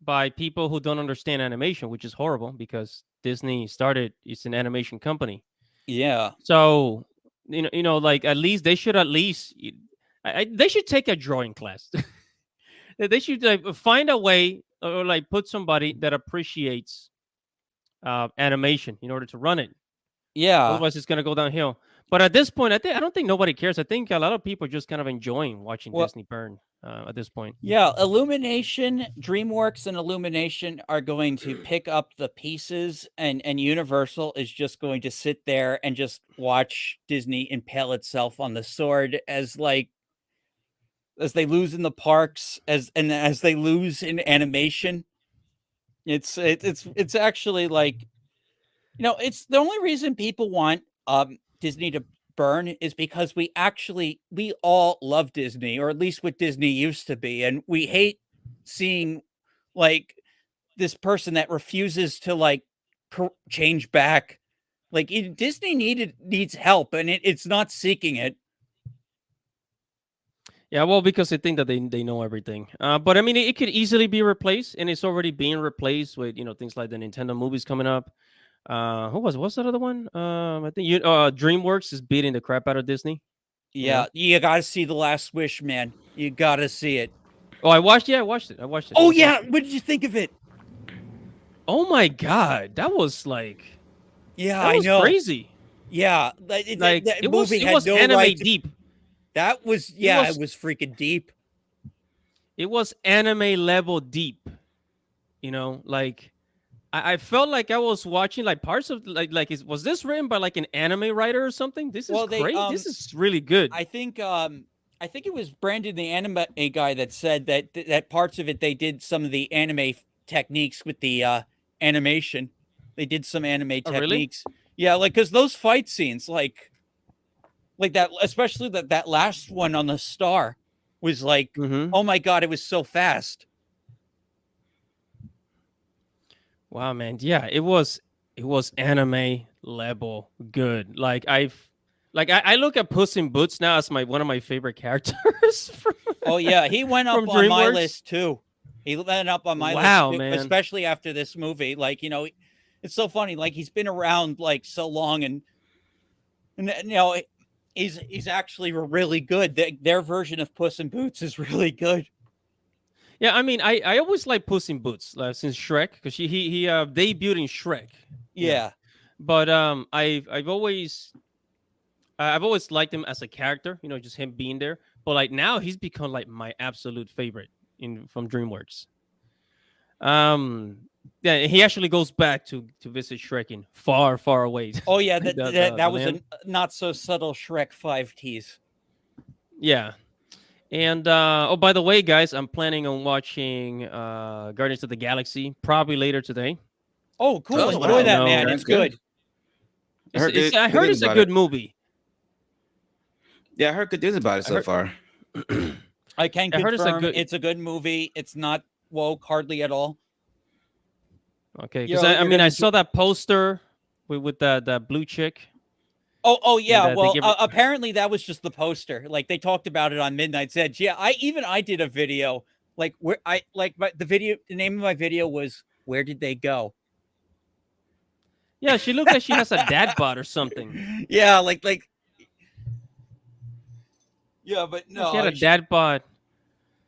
by people who don't understand animation, which is horrible because Disney it's an animation company. Yeah. So like at least they should they should take a drawing class. They should find a way or like put somebody that appreciates animation in order to run it. Yeah. Otherwise, it's gonna go downhill. But at this point, I don't think nobody cares. I think a lot of people are just kind of enjoying watching Disney burn at this point. Yeah, Illumination, DreamWorks, and Illumination are going to pick up the pieces, and Universal is just going to sit there and just watch Disney impale itself on the sword as they lose in the parks, as they lose in animation. It's actually like, it's the only reason people want Disney to burn is because we all love Disney, or at least what Disney used to be, and we hate seeing like this person that refuses to like change back. Like Disney needs help, and it's not seeking it. Yeah, well, because they think that they know everything. But I mean, it could easily be replaced, and it's already being replaced with things like the Nintendo movies coming up. What's that other one? I think DreamWorks is beating the crap out of Disney. Yeah, you gotta see The Last Wish, man. You gotta see it. Oh, I watched it. Oh yeah, what did you think of it? Oh my god, that was like, I know, crazy. Yeah, it was no anime right deep. That was it was freaking deep. It was anime level deep. Like I felt like I was watching like parts of was this written by like an anime writer or something? This is great. This is really good. I think it was Brandon, the anime guy, that said that parts of it they did some of the anime techniques with the animation. They did some anime techniques. Really? Yeah, like because those fight scenes, like that, especially that last one on the star, was like, oh my god, it was so fast. Wow, man. Yeah, it was anime level good. Like I look at Puss in Boots now as one of my favorite characters. Oh yeah, he went up on my list too. He went up on my list too, man. Especially after this movie. Like, it's so funny. Like he's been around like so long, and he's actually really good. Their version of Puss in Boots is really good. Yeah, I mean, I always like Puss in Boots since Shrek, because he debuted in Shrek. Yeah, but I've always liked him as a character. Just him being there. But like now, he's become like my absolute favorite from DreamWorks. Yeah, he actually goes back to visit Shrek in far, far away. Oh yeah, that was a not so subtle Shrek 5 tease. Yeah. And by the way, guys, I'm planning on watching Guardians of the Galaxy probably later today. Oh, cool! Enjoy that, man. It's good. I heard it's a good movie. Yeah, I heard good things about it so far. I can confirm it's a good movie. It's not woke hardly at all. Okay, because I saw that poster with the blue chick. Oh yeah. Well, apparently that was just the poster. Like they talked about it on Midnight's Edge. Yeah, I did a video like where the name of my video was "Where Did They Go?" Yeah, she looked like she has a dad bod or something. Yeah, like. Yeah, but no, she had a dad bod.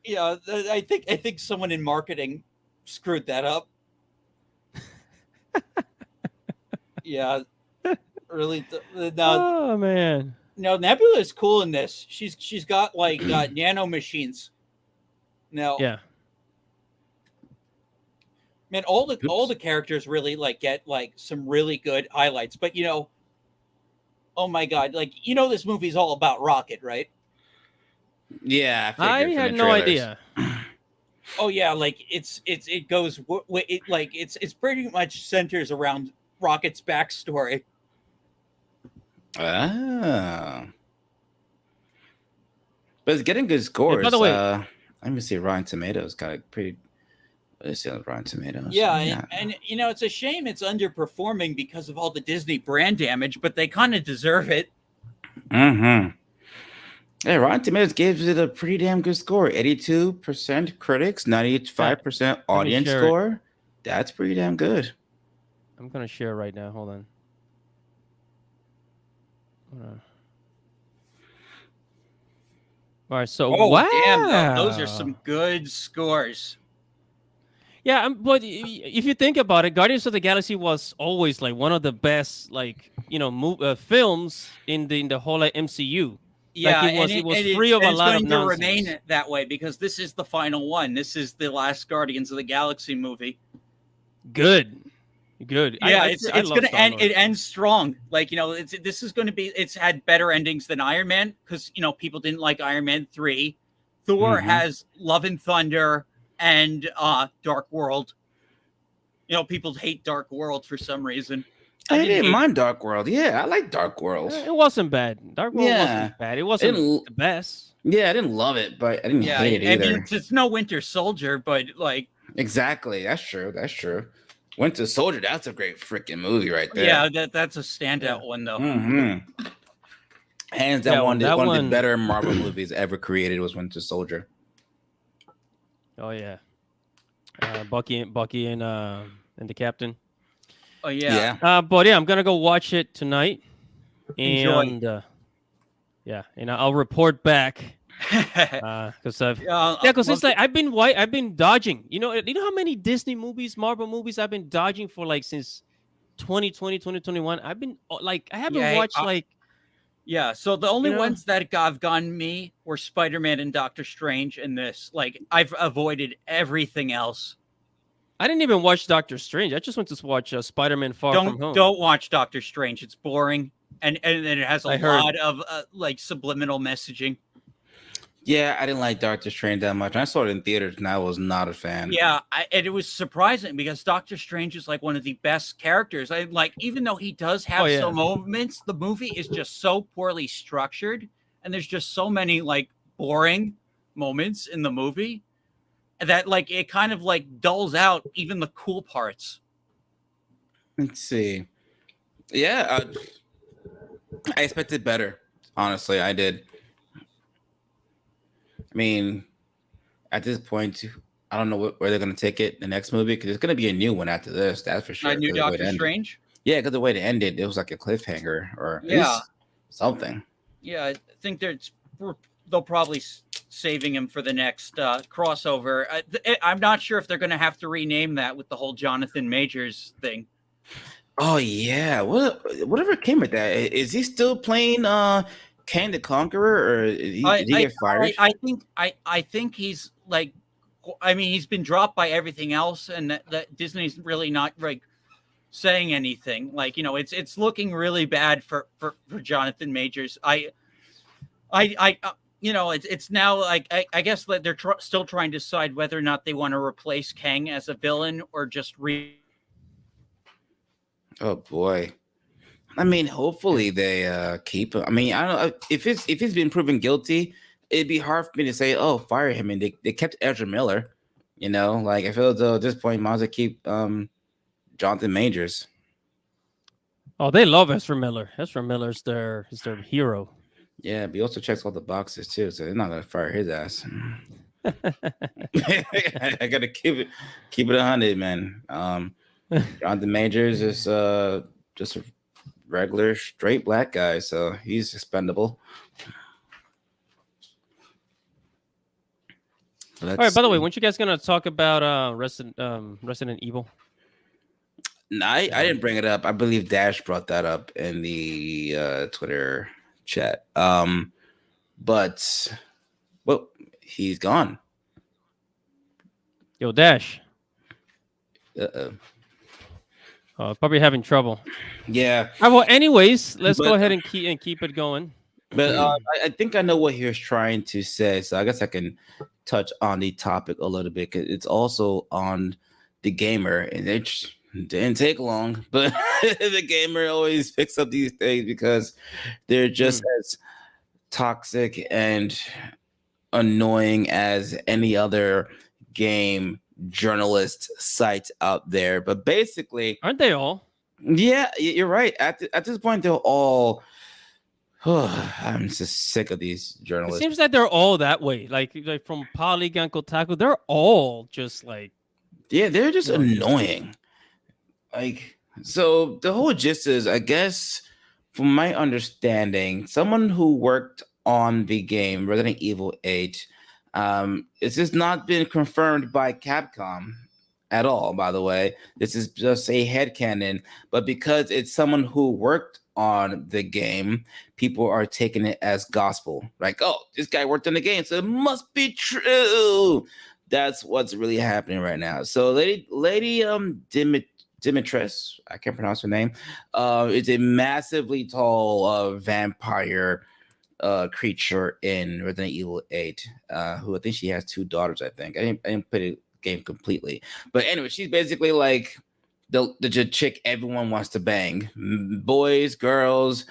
Yeah, I think someone in marketing screwed that up. Yeah. Really oh man. No, Nebula is cool in this. She's got like nano machines. Now, yeah. Man, all the characters really like get like some really good highlights. But oh my god, like this movie's all about Rocket, right? Yeah, I had no idea. Oh yeah, like it's pretty much centers around Rocket's backstory. Ah. But it's getting good scores. By the way, let me see. Rotten Tomatoes got a pretty. Let's see Rotten Tomatoes. Yeah, and it's a shame it's underperforming because of all the Disney brand damage, but they kind of deserve it. Mm-hmm. Yeah, Rotten Tomatoes gives it a pretty damn good score. 82% critics, 95% audience score. That's pretty damn good. I'm gonna share right now. Hold on. All right, so wow, damn, those are some good scores. Yeah, but if you think about it, Guardians of the Galaxy was always like one of the best, like films in the whole like MCU. Like Yeah, and it was and free of a it's lot of going to nonsense. remain that way because this is the final one. This is the last Guardians of the Galaxy movie. Good. Yeah, I it's love gonna end. Star-Lord. It ends strong. Like this is going to be. It's had better endings than Iron Man because people didn't like Iron Man 3. Thor has Love and Thunder and Dark World. People hate Dark World for some reason. I didn't mind Dark World. Yeah, I like Dark World. It wasn't bad. Dark World wasn't bad. It wasn't the best. Yeah, I didn't love it, but I didn't hate it either. I mean, it's no Winter Soldier, but like exactly. That's true. Winter Soldier. That's a great freaking movie right there. Yeah, that's a standout one though. Hands down, one of the better Marvel movies ever created was Winter Soldier. Oh yeah, Bucky and the Captain. Oh yeah. But yeah, I'm gonna go watch it tonight. Enjoy. And I'll report back. Because it's like I've been dodging. You know how many Disney movies, Marvel movies I've been dodging for like since 2020, 2021. I've been like I haven't watched like. Yeah, so the only ones that have gotten me were Spider-Man and Doctor Strange and this. Like I've avoided everything else. I didn't even watch Doctor Strange. I just went to watch Spider-Man Far From Home. Don't watch Doctor Strange. It's boring, and it has a lot of like subliminal messaging. Yeah, I didn't like Doctor Strange that much. I saw it in theaters, and I was not a fan. Yeah, and it was surprising because Doctor Strange is like one of the best characters. I like, even though he does have some moments, the movie is just so poorly structured, and there's just so many like boring moments in the movie that like it kind of like dulls out even the cool parts. Let's see. Yeah, I expected better. Honestly, I did. I mean, at this point, I don't know where they're going to take it the next movie because there's going to be a new one after this. That's for sure. A new Doctor Strange? Yeah, because the way it ended, it was like a cliffhanger or something. Yeah, I think they'll probably saving him for the next crossover. I'm not sure if they're going to have to rename that with the whole Jonathan Majors thing. Oh yeah, whatever came with that? Is he still playing Kang the Conqueror, or did he get fired? I think he's like, I mean, he's been dropped by everything else, and that Disney's really not like saying anything. Like it's looking really bad for Jonathan Majors. It's now like I guess that they're still trying to decide whether or not they want to replace Kang as a villain or just Oh boy. I mean, hopefully they keep him. I mean, I don't know if he's been proven guilty, it'd be hard for me to say, oh, fire him. And they kept Ezra Miller. Like I feel as though at this point, might as well keep Jonathan Majors. Oh, they love Ezra Miller. Ezra Miller's their hero. Yeah, but he also checks all the boxes too, so they're not gonna fire his ass. I gotta keep it 100, man. Jonathan Majors is just a regular straight black guy, so he's expendable. All right. By the way, weren't you guys gonna talk about Resident Evil? No, I didn't bring it up. I believe Dash brought that up in the Twitter chat. But well, he's gone. Yo, Dash. Probably having trouble. Yeah. Well, anyways, let's go ahead and keep it going. But I think I know what he was trying to say, so I guess I can touch on the topic a little bit. It's also on the gamer, and it didn't take long, but the gamer always picks up these things because they're just as toxic and annoying as any other game journalist site out there. But basically, aren't they all? Yeah, you're right. At this point, they're all. I'm just sick of these journalists. It seems like they're all that way. Like from Polygon, Kotaku, they're all just like. Yeah, they're just annoying. Like, so the whole gist is, I guess, from my understanding, someone who worked on the game Resident Evil 8, it's just not been confirmed by Capcom. at all, by the way. This is just a headcanon. But because it's someone who worked on the game, people are taking it as gospel. Like, oh, this guy worked on the game, so it must be true. That's what's really happening right now. So Lady Dimitress, I can't pronounce her name, is a massively tall vampire creature in Resident Evil 8, who I think she has 2 daughters, I think. I didn't play the game completely. But anyway, she's basically like the chick everyone wants to bang. Boys, girls,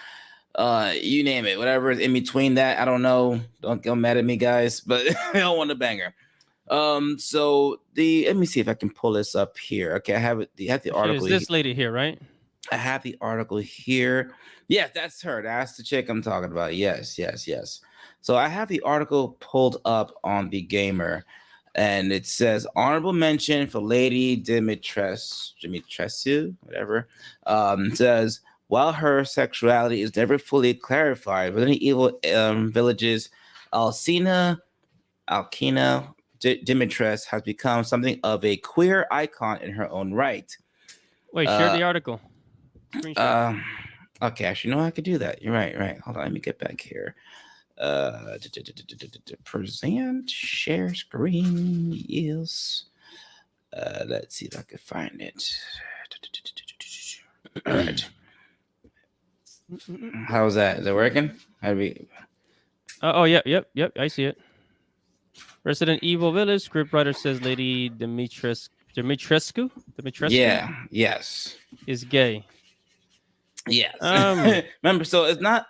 you name it. Whatever is in between that, I don't know. Don't get mad at me, guys, but I don't want to bang her. So let me see if I can pull this up here. Okay, I have it. You have the article. Is this lady here, right? I have the article here. Yeah, that's her. That's the chick I'm talking about. Yes. So I have the article pulled up on the Gamer, and it says honorable mention for Lady Dimitrescu, whatever. Says while her sexuality is never fully clarified, Resident Evil Village's Alcina Dimitress has become something of a queer icon in her own right. Wait, share the article. Okay, actually, no, I could do that. You're right. Hold on, let me get back here. Present, share screen, yes. Let's see if I can find it. All right. How's that? Is it working? How do we? Oh, yep. I see it. Resident Evil Village scriptwriter says Lady Dimitrescu. Yeah. Yes. Is gay. Yes. Remember, so it's not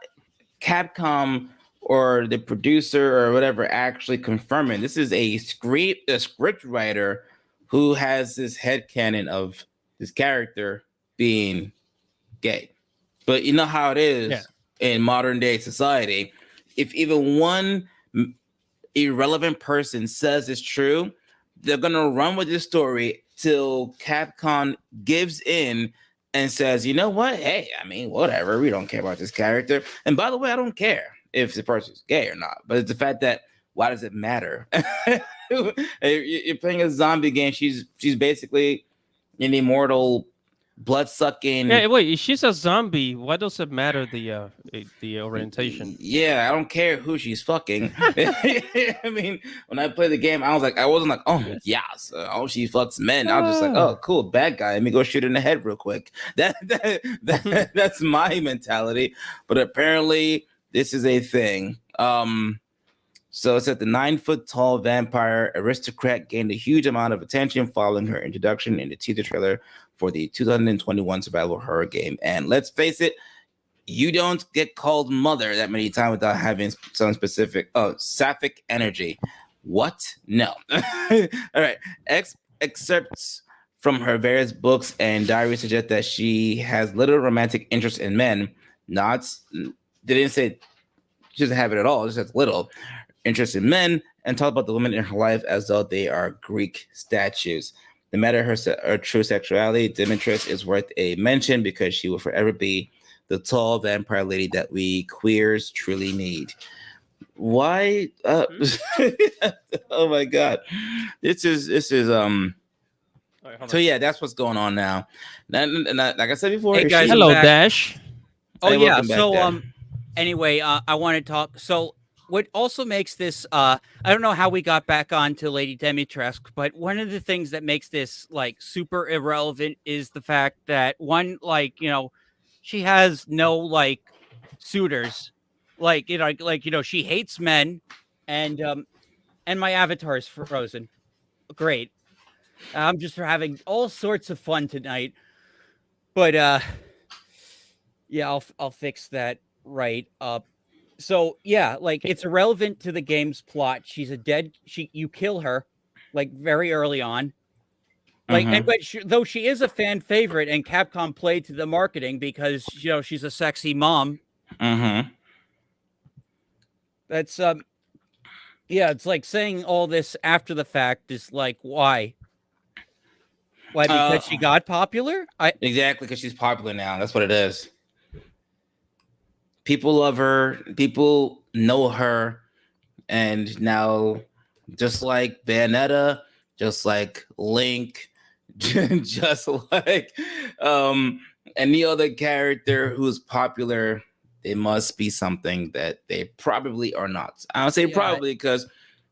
Capcom or the producer or whatever actually confirming. This is a script writer who has this headcanon of this character being gay. But you know how it is in modern day society. If even one irrelevant person says it's true, they're gonna run with this story till Capcom gives in and says, you know what? Hey, I mean, whatever. We don't care about this character. And by the way, I don't care if the person's gay or not. But it's the fact that why does it matter? You're playing a zombie game. She's basically an immortal, blood-sucking. Yeah, wait, she's a zombie. Why does it matter the orientation? Yeah, I don't care who she's fucking. I mean, when I played the game, I wasn't like, oh yes, she fucks men. I was just like, oh cool, bad guy. Let me go shoot her in the head real quick. That's my mentality. But apparently, this is a thing. So it's that the 9-foot-tall vampire aristocrat gained a huge amount of attention following her introduction in the teaser trailer for the 2021 survival horror game. And let's face it, you don't get called mother that many times without having some specific sapphic energy. What? No. All right. Excerpts from her various books and diaries suggest that she has little romantic interest in men. They didn't say she doesn't have it at all. Just has little interest in men, and talk about the women in her life as though they are Greek statues. No matter her true sexuality, Dimitress is worth a mention because she will forever be the tall vampire lady that we queers truly need. Why? Oh my god, this is. So yeah, that's what's going on now. And like I said before, hey guys, hello Dash. Oh yeah. So anyway, I want to talk. So what also makes this, I don't know how we got back on to Lady Dimitrescu, but one of the things that makes this like super irrelevant is the fact that one, like, you know, she has no like suitors, she hates men, and my avatar is frozen. Great. I'm just having all sorts of fun tonight, but yeah, I'll fix that right up. So yeah, like it's irrelevant to the game's plot. She's you kill her like very early on. Like, though she is a fan favorite and Capcom played to the marketing because, you know, she's a sexy mom. That's yeah, it's like saying all this after the fact is like, why? Why? Because she got popular? Exactly, because she's popular now. That's what it is. People love her. People know her. And now, just like Bayonetta, just like Link, just like any other character who's popular, they must be something that they probably are not. I don't say probably because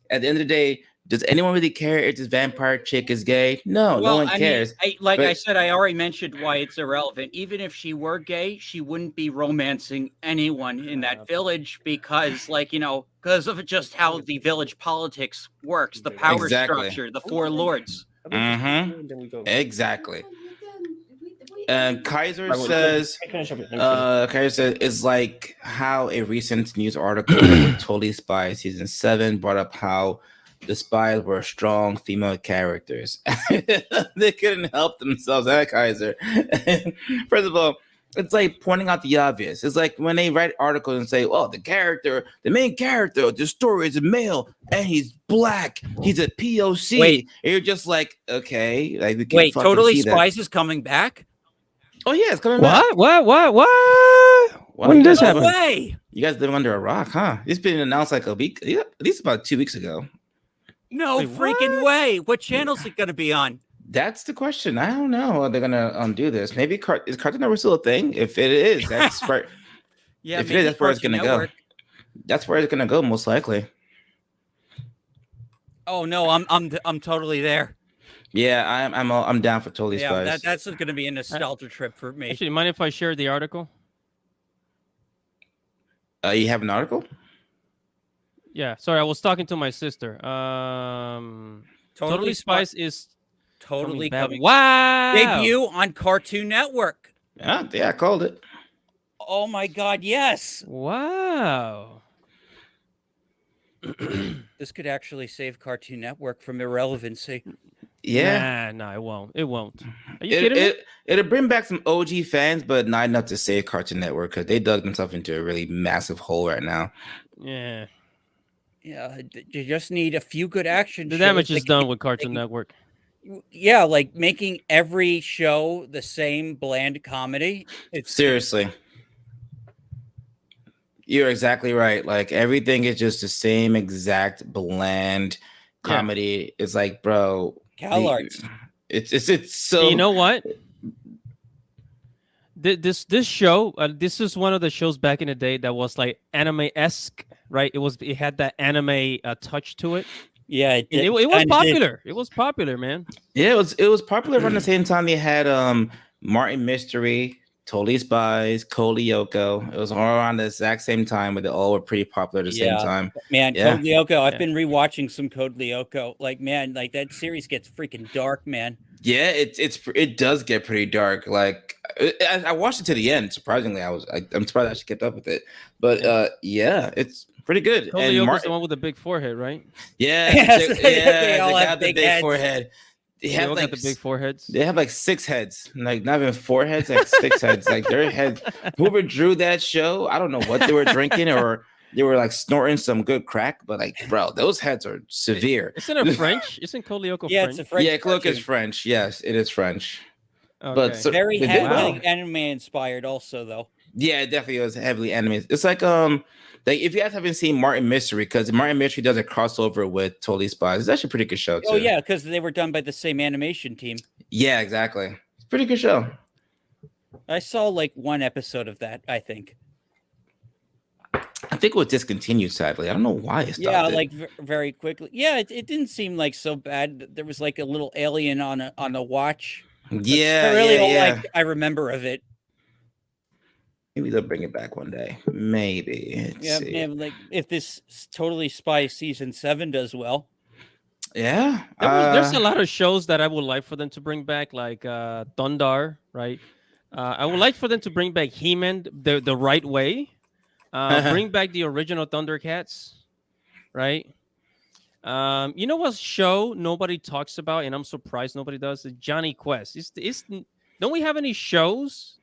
at the end of the day, does anyone really care if this vampire chick is gay? No, no one cares. I said, I already mentioned why it's irrelevant. Even if she were gay, she wouldn't be romancing anyone in that village because, because of just how the village politics works, the power structure, the four lords. Mm-hmm. Exactly. Kaiser says it's like how a recent news article with Totally Spies season 7 brought up how the spies were strong female characters. They couldn't help themselves, Kaiser. First of all, it's like pointing out the obvious. It's like when they write articles and say, "Oh, the main character of the story is a male and he's black. He's a POC." Wait. And you're just like, okay, like we can Wait, fucking Totally see Spies that. is coming back? Oh yeah, it's coming back. What? When did this happen? Way. You guys live under a rock, huh? It's been announced like a week, at least about 2 weeks ago. No freaking way. What channel is it going to be on? That's the question. I don't know how they're gonna do this. Maybe is Cartoon Network still a thing? If it is, that's right. Yeah, if it is, that's where it's gonna go. That's where it's gonna go, most likely. Oh no, I'm totally there. Yeah, I'm down for Totally Spies. Yeah, that's going to be a nostalgia trip for me. Actually, mind if I share the article? You have an article? Yeah, sorry, I was talking to my sister. Totally Spies is totally coming. Wow! Debut on Cartoon Network. Yeah, I called it. Oh my God, yes! Wow. This could actually save Cartoon Network from irrelevancy. Yeah. No, it won't. It won't. Are you kidding me? It'll bring back some OG fans, but not enough to save Cartoon Network because they dug themselves into a really massive hole right now. Yeah. Yeah, you just need a few good action The shows. damage is done with Cartoon Network. Yeah, like making every show the same bland comedy. Seriously. You're exactly right. Like everything is just the same exact bland comedy. It's like, bro, CalArts. It's so. You know what? This show, this is one of the shows back in the day that was like anime-esque, right? It had that anime touch to it. Yeah, it was popular. It was popular, man. Yeah, it was popular around the same time they had Martin Mystery, Totally Spies, Code Lyoko. It was all around the exact same time, but they all were pretty popular at the same time. Man, Code Lyoko. I've been rewatching some Code Lyoko. Like, man, like that series gets freaking dark, man. Yeah, it does get pretty dark. Like I watched it to the end. Surprisingly, I'm surprised I actually kept up with it. But it's pretty good. Code Lyoko's the one with the big forehead, right? Yeah, they all have the big They forehead. They got the big foreheads. They have like 6 heads, like not even 4 heads, like 6 heads. Like their heads. Whoever drew that show, I don't know what they were drinking, or they were like snorting some good crack. But like, bro, those heads are severe. Isn't it French? Isn't Code Lyoko French? It's a French. Yeah, Code is French. Yes, it is French. Okay. But very heavily anime inspired, also though. Yeah, it definitely was heavily animated. It's like if you guys haven't seen Martin Mystery, because Martin Mystery does a crossover with Totally Spies. It's actually a pretty good show too. Oh yeah, because they were done by the same animation team. Yeah, exactly. It's a pretty good show. I saw like 1 episode of that, I think. I think it was discontinued, sadly. I don't know why it stopped. Yeah, like very quickly. Yeah, it didn't seem like so bad. There was like a little alien on a watch. Yeah, I really don't like I remember of it. Maybe they'll bring it back one day. Maybe. Man, like if this Totally Spy season 7 does well. Yeah. There's a lot of shows that I would like for them to bring back, like Thundar, right? I would like for them to bring back He-Man the right way. Bring back the original Thundercats, right? You know what show nobody talks about, and I'm surprised nobody does? Is Johnny Quest. Don't we have any shows?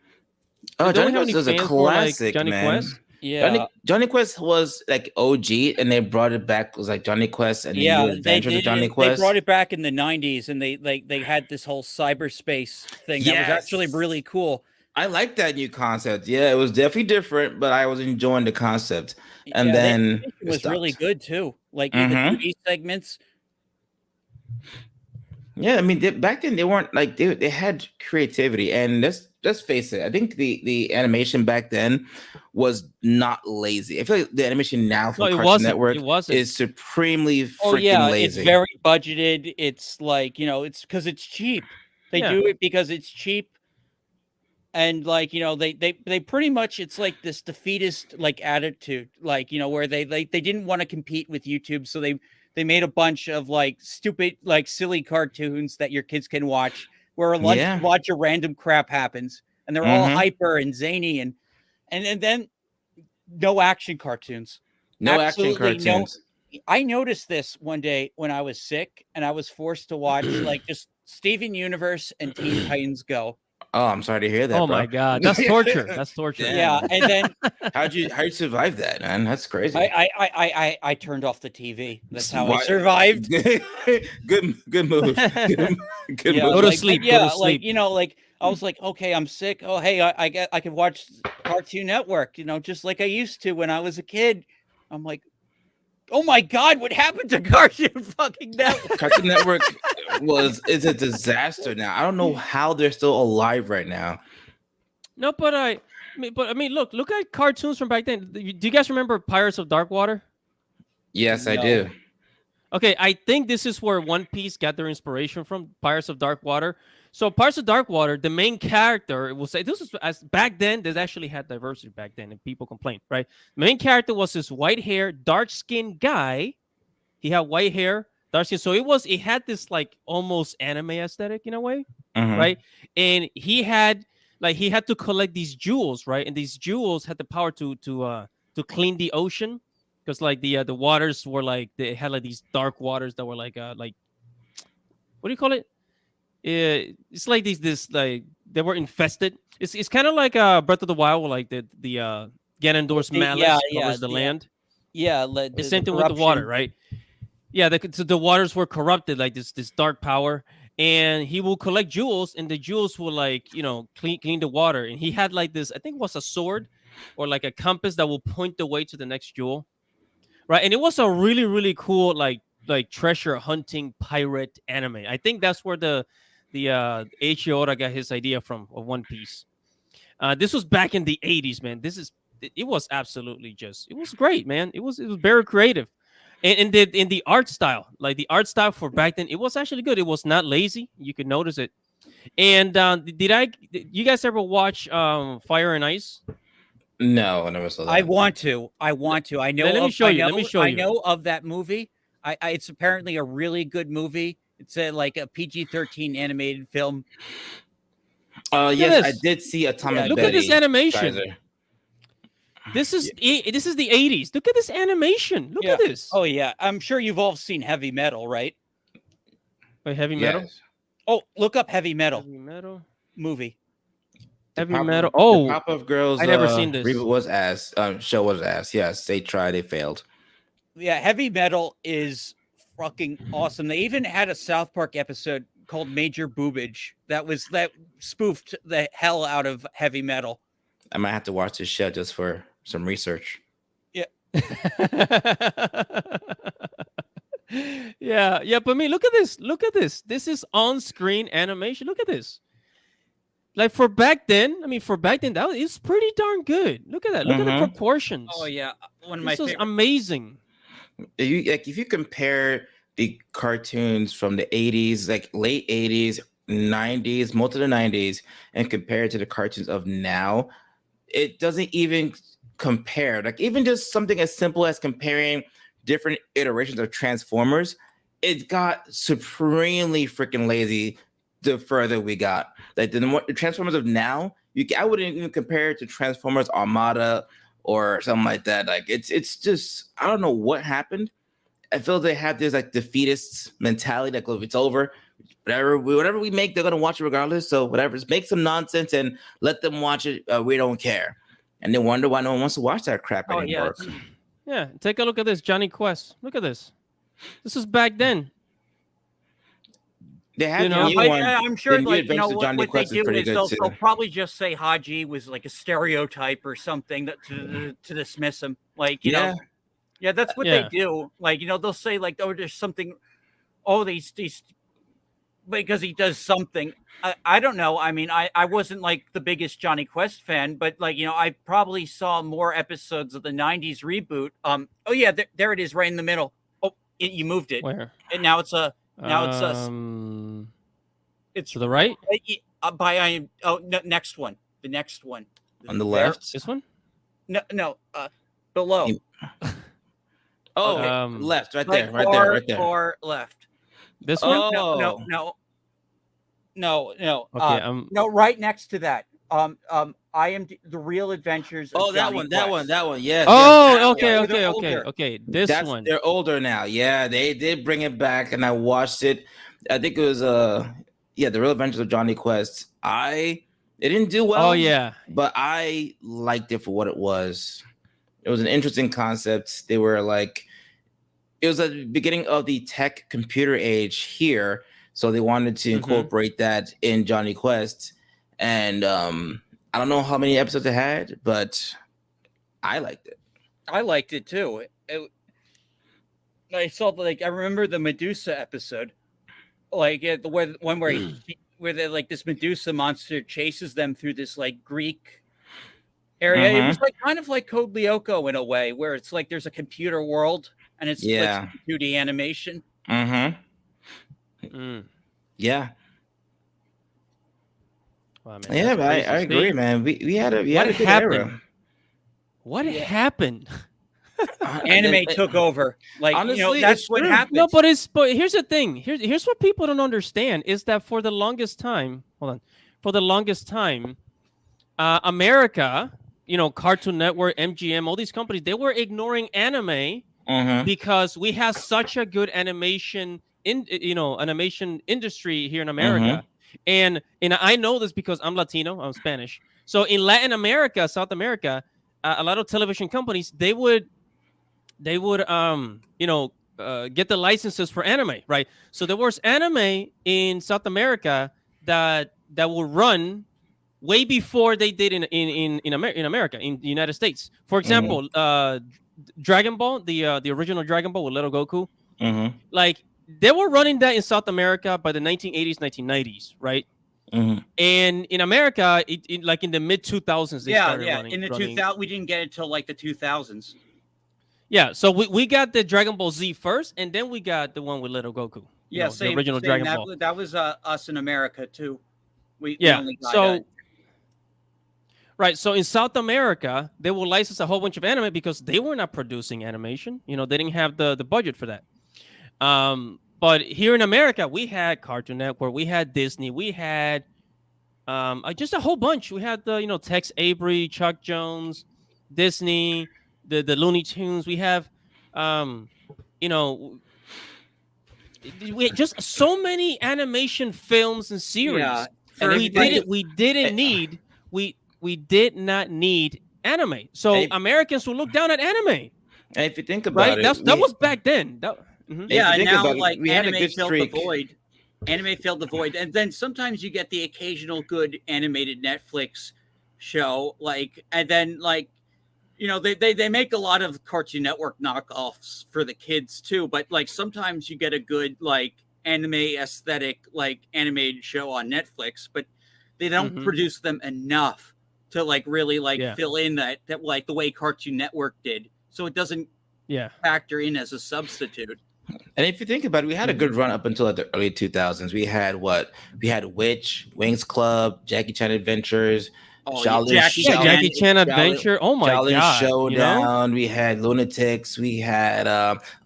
Oh, Johnny Quest is a classic, Johnny man. Quest? Yeah, Johnny Quest was like OG, and they brought it back. It was like Johnny Quest and the New Adventures of Johnny Quest. They brought it back in the 90s, and they had this whole cyberspace thing that was actually really cool. I like that new concept. Yeah, it was definitely different, but I was enjoying the concept. And then it was really good too. Like the 2D segments. Yeah, I mean, back then they weren't like they had creativity, and let's face it. I think the animation back then was not lazy. I feel like the animation now No, from it Cartoon wasn't. Network It wasn't. is supremely Oh freaking yeah, it's lazy. very budgeted. It's like, it's because it's cheap. They Yeah. do it because it's cheap. And like, they pretty much, it's like this defeatist like attitude, like, where they didn't want to compete with YouTube, so they made a bunch of like stupid, like silly cartoons that your kids can watch, where a Yeah. bunch of random crap happens, and they're all hyper and zany, and then no action cartoons. No action Absolutely no. cartoons. I noticed this one day when I was sick and I was forced to watch like just Steven Universe and Teen Titans Go. Oh, I'm sorry to hear that. Oh bro. my god, that's torture. That's torture. Yeah, and then how'd you survive that, man? That's crazy. I turned off the TV. That's how I Why- survived. good move. Good Yeah, move. Go to like, sleep, Yeah, go to sleep. like I was like, okay, I'm sick. Oh, hey, I can watch Cartoon Network, just like I used to when I was a kid. I'm like, oh my god, what happened to Cartoon fucking Network? Cartoon Network is a disaster now. I don't know how they're still alive right now. No, but I mean, look at cartoons from back then. Do you guys remember Pirates of Darkwater? Yes, I No. do. Okay, I think this is where One Piece got their inspiration from, Pirates of Darkwater. So Pirates of Darkwater, the main character will say this was as back then. They actually had diversity back then, and people complained, right? The main character was this white hair, dark skinned guy. He had white hair, dark skin. So it had this like almost anime aesthetic in a way, right? And he had to collect these jewels, right? And these jewels had the power to clean the ocean, because like the waters were like they had like these dark waters that were like what do you call it? It's like this like they were infested. It's kind of like Breath of the Wild, where like the Ganondorf's malice covers the land. Yeah, The same thing with the water, right? Yeah, so the waters were corrupted, like this dark power, and he will collect jewels, and the jewels will like clean the water. And he had like this, I think it was a sword or like a compass that will point the way to the next jewel, right? And it was a really really cool like treasure hunting pirate anime. I think that's where the Eiichi Oda got his idea from of One Piece. This was back in the 80s, man. It was absolutely it was great, man. It was very creative. And in the art style, like the art style for back then, it was actually good. It was not lazy. You could notice it. And did you guys ever watch Fire and Ice? No, I never saw that. I want to. I know. Let me show you. I know of that movie. It's apparently a really good movie. It's like a PG-13 animated film. Yes, I did see Atomic Look Betty. at this animation. Geyser. This is the 80s. Look at this animation. Look at this. Oh yeah, I'm sure you've all seen Heavy Metal, right? Wait, Heavy Metal? Yes. Oh, look up Heavy Metal Heavy Metal. movie. Heavy Metal. The Oh, Pop-Up Girls. I never seen this. Reboot was ass. Show was ass. Yes, they tried. They failed. Yeah, Heavy Metal is fucking awesome. They even had a South Park episode called Major Boobage that spoofed the hell out of Heavy Metal. I might have to watch this show just for some research. yeah, but I mean, look at this. This is on-screen animation. Look at this. Like for back then, that is pretty darn good. Look at that. Look at the proportions. Oh yeah, one of This my is favorite. amazing. If you compare the cartoons from the 80s, like late 80s, 90s, most of the 90s, and compare it to the cartoons of now, it doesn't even compare. Like even just something as simple as comparing different iterations of Transformers, it got supremely freaking lazy the further we got. Like the Transformers of now, I wouldn't even compare it to Transformers Armada or something like that. Like it's just, I don't know what happened. I feel they have this like defeatist mentality that if it's over, whatever we make, they're gonna watch it regardless. So whatever, just make some nonsense and let them watch it. We don't care. And they wonder why no one wants to watch that crap anymore. Yeah, take a look at this, Johnny Quest. Look at this. This is back then. They have I'm sure, the like, Johnny what they Quest do pretty is good they'll probably just say Haji was like a stereotype or something that to dismiss him. Like, you know, that's what they do. Like, they'll say like, oh, there's something. Oh, these because he does something. I don't know. I mean, I wasn't like the biggest Johnny Quest fan, but like, I probably saw more episodes of the 90s reboot. Oh yeah, there it is right in the middle. Oh, you moved it. Where? And now it's a it's to the right? Next one. The next one. On the left? This one? No, below. Left, right like there, right there. Or left. This one? No. Okay, no, right next to that. I am the Real Adventures of Johnny Quest. that one. Yes. Oh, yes, okay. This one. They're older now. Yeah, they did bring it back, and I watched it. I think it was the Real Adventures of Johnny Quest. It didn't do well. Oh yeah, but I liked it for what it was. It was an interesting concept. They were like, it was the beginning of the tech computer age here, so they wanted to incorporate that in Johnny Quest. And I don't know how many episodes it had, but I liked it. I liked it too. I saw I remember the Medusa episode, like the one where they like this Medusa monster chases them through this like Greek area. It was like kind of like Code Lyoko in a way, where it's like there's a computer world and it's 2D animation. Yeah. Wow, man, yeah, but I agree, man. We had a good era. What happened? Anime took over. Like, honestly, that's what happened. No, but here's the thing. Here's what people don't understand is that for the longest time, America, Cartoon Network, MGM, all these companies, they were ignoring anime because we have such a good animation industry here in America. And I know this because I'm Latino, I'm Spanish. So in Latin America, South America, a lot of television companies, they would get the licenses for anime, right? So there was anime in South America that will run way before they did in America, in the United States. For example, Dragon Ball, the original Dragon Ball with Little Goku, like they were running that in South America by the 1980s, 1990s, right? And in America, it like in the mid 2000s, they started running. In the 2000s, we didn't get it till like the 2000s. Yeah, so we got the Dragon Ball Z first, and then we got the one with Little Goku. The original Dragon Ball. That was us in America too. We only got so. Right, so in South America, they will license a whole bunch of anime because they were not producing animation. They didn't have the budget for that. But here in America, we had Cartoon Network, we had Disney, we had just a whole bunch. We had the Tex Avery, Chuck Jones, Disney, the Looney Tunes. We have we had just so many animation films and series. Yeah, and we did not need anime. So Americans will look down at anime. And if you think about it, that was back then. Yeah, now like we anime filled the void. Anime filled the void, and then sometimes you get the occasional good animated Netflix show, and then they make a lot of Cartoon Network knockoffs for the kids too. But sometimes you get a good anime aesthetic animated show on Netflix, but they don't produce them enough to really fill in that the way Cartoon Network did, so it doesn't factor in as a substitute. And if you think about it, we had a good run up until the early 2000s. We had Witch, Wings Club, Jackie Chan Adventures, Jackie Chan Adventure. Oh my God! Showdown. We had Lunatics. We had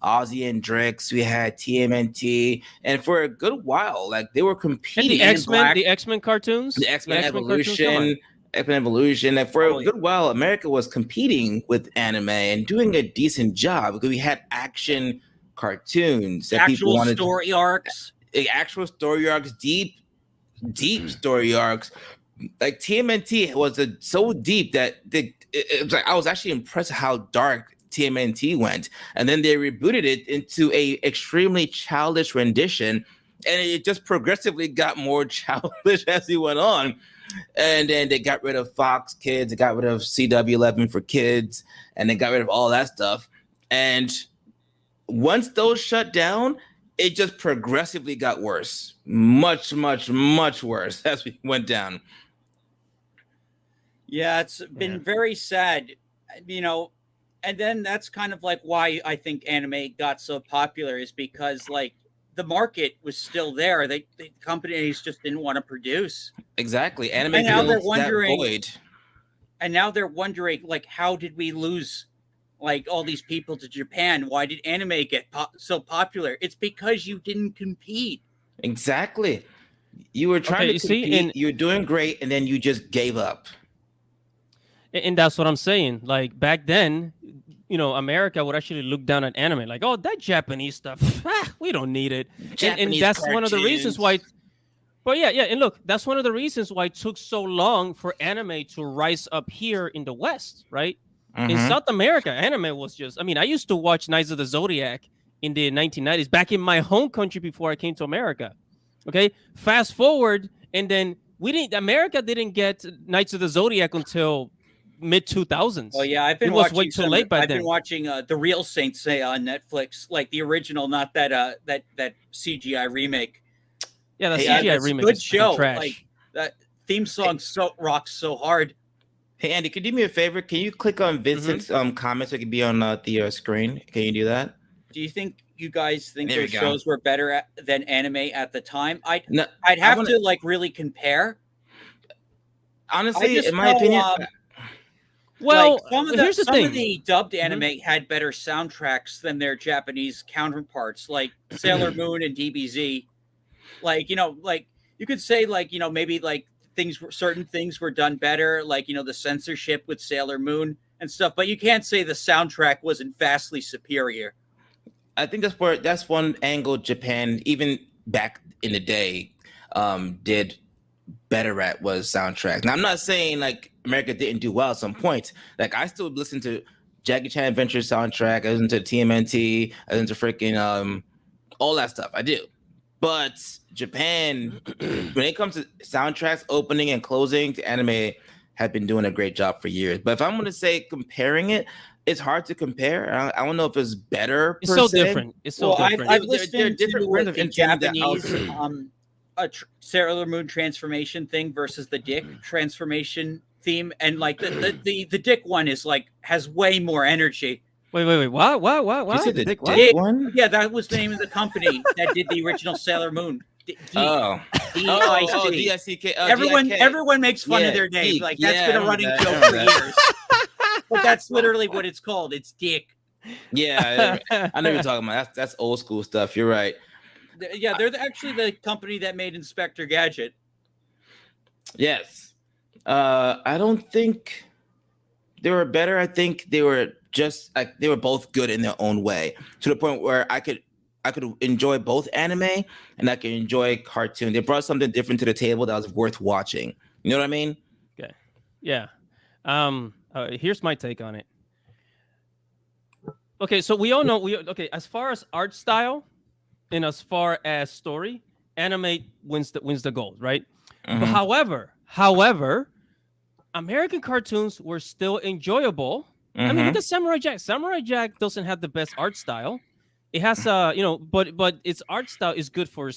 Ozzy and Drix. We had TMNT. And for a good while, they were competing. And the X-Men cartoons, the X-Men Evolution. And for a good while, America was competing with anime and doing a decent job because we had action cartoons that people wanted. Actual story arcs, deep story arcs. Like TMNT was so deep that it was I was actually impressed how dark TMNT went, and then they rebooted it into a extremely childish rendition, and it just progressively got more childish as he went on. And then they got rid of Fox Kids, they got rid of CW11 for kids, and they got rid of all that stuff. And once those shut down, it just progressively got worse, much worse as we went down. Yeah, it's been very sad, and then that's kind of like why I think anime got so popular, is because like the market was still there. The companies just didn't want to produce. Exactly. Anime and now they're fills that wondering, void. And now they're wondering, like, how did we lose like all these people to Japan? Why did anime get so popular? It's because you didn't compete. Exactly. You were trying to compete. You're doing great, and then you just gave up. And that's what I'm saying. Like back then, America would actually look down at anime like, oh, that Japanese stuff, we don't need it. And that's cartoons. One of the reasons why. But yeah. And look, that's one of the reasons why it took so long for anime to rise up here in the West, right? Mm-hmm. In South America, anime was just, I used to watch Knights of the Zodiac in the 1990s, back in my home country before I came to America. Okay. Fast forward, and then America didn't get Knights of the Zodiac until mid 2000s. Oh yeah, I've been watching. I've been watching The Real Saint Seiya on Netflix, like the original, not that that CGI remake. Yeah, the CGI remake. Good show. Trash. Like that theme song rocks so hard. Hey Andy, could you do me a favor? Can you click on Vincent's comments so it can be on the screen? Can you do that? Do you think you guys think those shows were better than anime at the time? I'd have to like really compare. Honestly, in my opinion. Well, like here's the thing. Some of the dubbed anime had better soundtracks than their Japanese counterparts, like Sailor Moon and DBZ. Like, like you could say, like, maybe like certain things were done better, like, the censorship with Sailor Moon and stuff, but you can't say the soundtrack wasn't vastly superior. I think that's one angle Japan, even back in the day, did better at, was soundtrack. Now, I'm not saying like America didn't do well at some points. Like I still listen to Jackie Chan Adventure soundtrack. I listen to TMNT. I listen to freaking all that stuff. I do. But Japan, when it comes to soundtracks, opening and closing, the anime have been doing a great job for years. But if I'm going to say comparing it, it's hard to compare. I don't know if it's better. It's so different. It's so different. I've listened to the Japanese Sailor Moon transformation thing versus the Dick transformation theme, and like the Dick one is like has way more energy. Wait. What? You said the Dick one? Yeah, that was the name of the company that did the original Sailor Moon. DICK. Everyone makes fun of their name. Like that's been a running joke for years. But that's literally what it's called. It's Dick. Yeah, I know you're talking about. That's old school stuff. You're right. Yeah, they're actually the company that made Inspector Gadget. Yes. I don't think they were better. I think they were just like they were both good in their own way, to the point where I could enjoy both anime and I could enjoy cartoon. They brought something different to the table that was worth watching. You know what I mean? Okay. Yeah. Here's my take on it. Okay, so we all know as far as art style and as far as story, anime wins the gold, right? Mm-hmm. But however, American cartoons were still enjoyable. Mm-hmm. Look at Samurai Jack. Samurai Jack doesn't have the best art style. It has but its art style is good for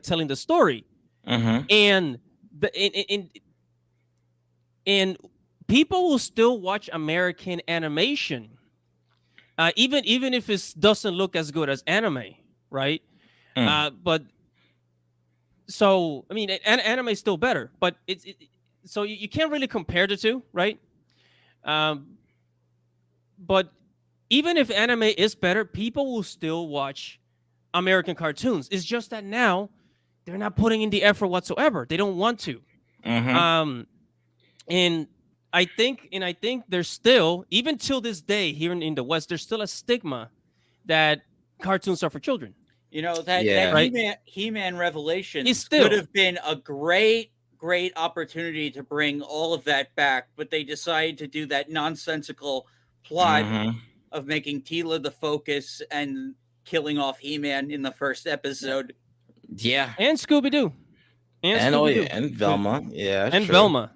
telling the story. Mm-hmm. And people will still watch American animation, even if it doesn't look as good as anime, right? But so anime is still better, but so you can't really compare the two, right? But even if anime is better, people will still watch American cartoons. It's just that now they're not putting in the effort whatsoever. They don't want to. Mm-hmm. And I think there's still, even till this day here in the West, there's still a stigma that cartoons are for children. That He-Man Revelations could have been a great opportunity to bring all of that back, but they decided to do that nonsensical plot of making Tila the focus and killing off He-Man in the first episode. Yeah. And Scooby-Doo. And Velma. Yeah. And true. Velma.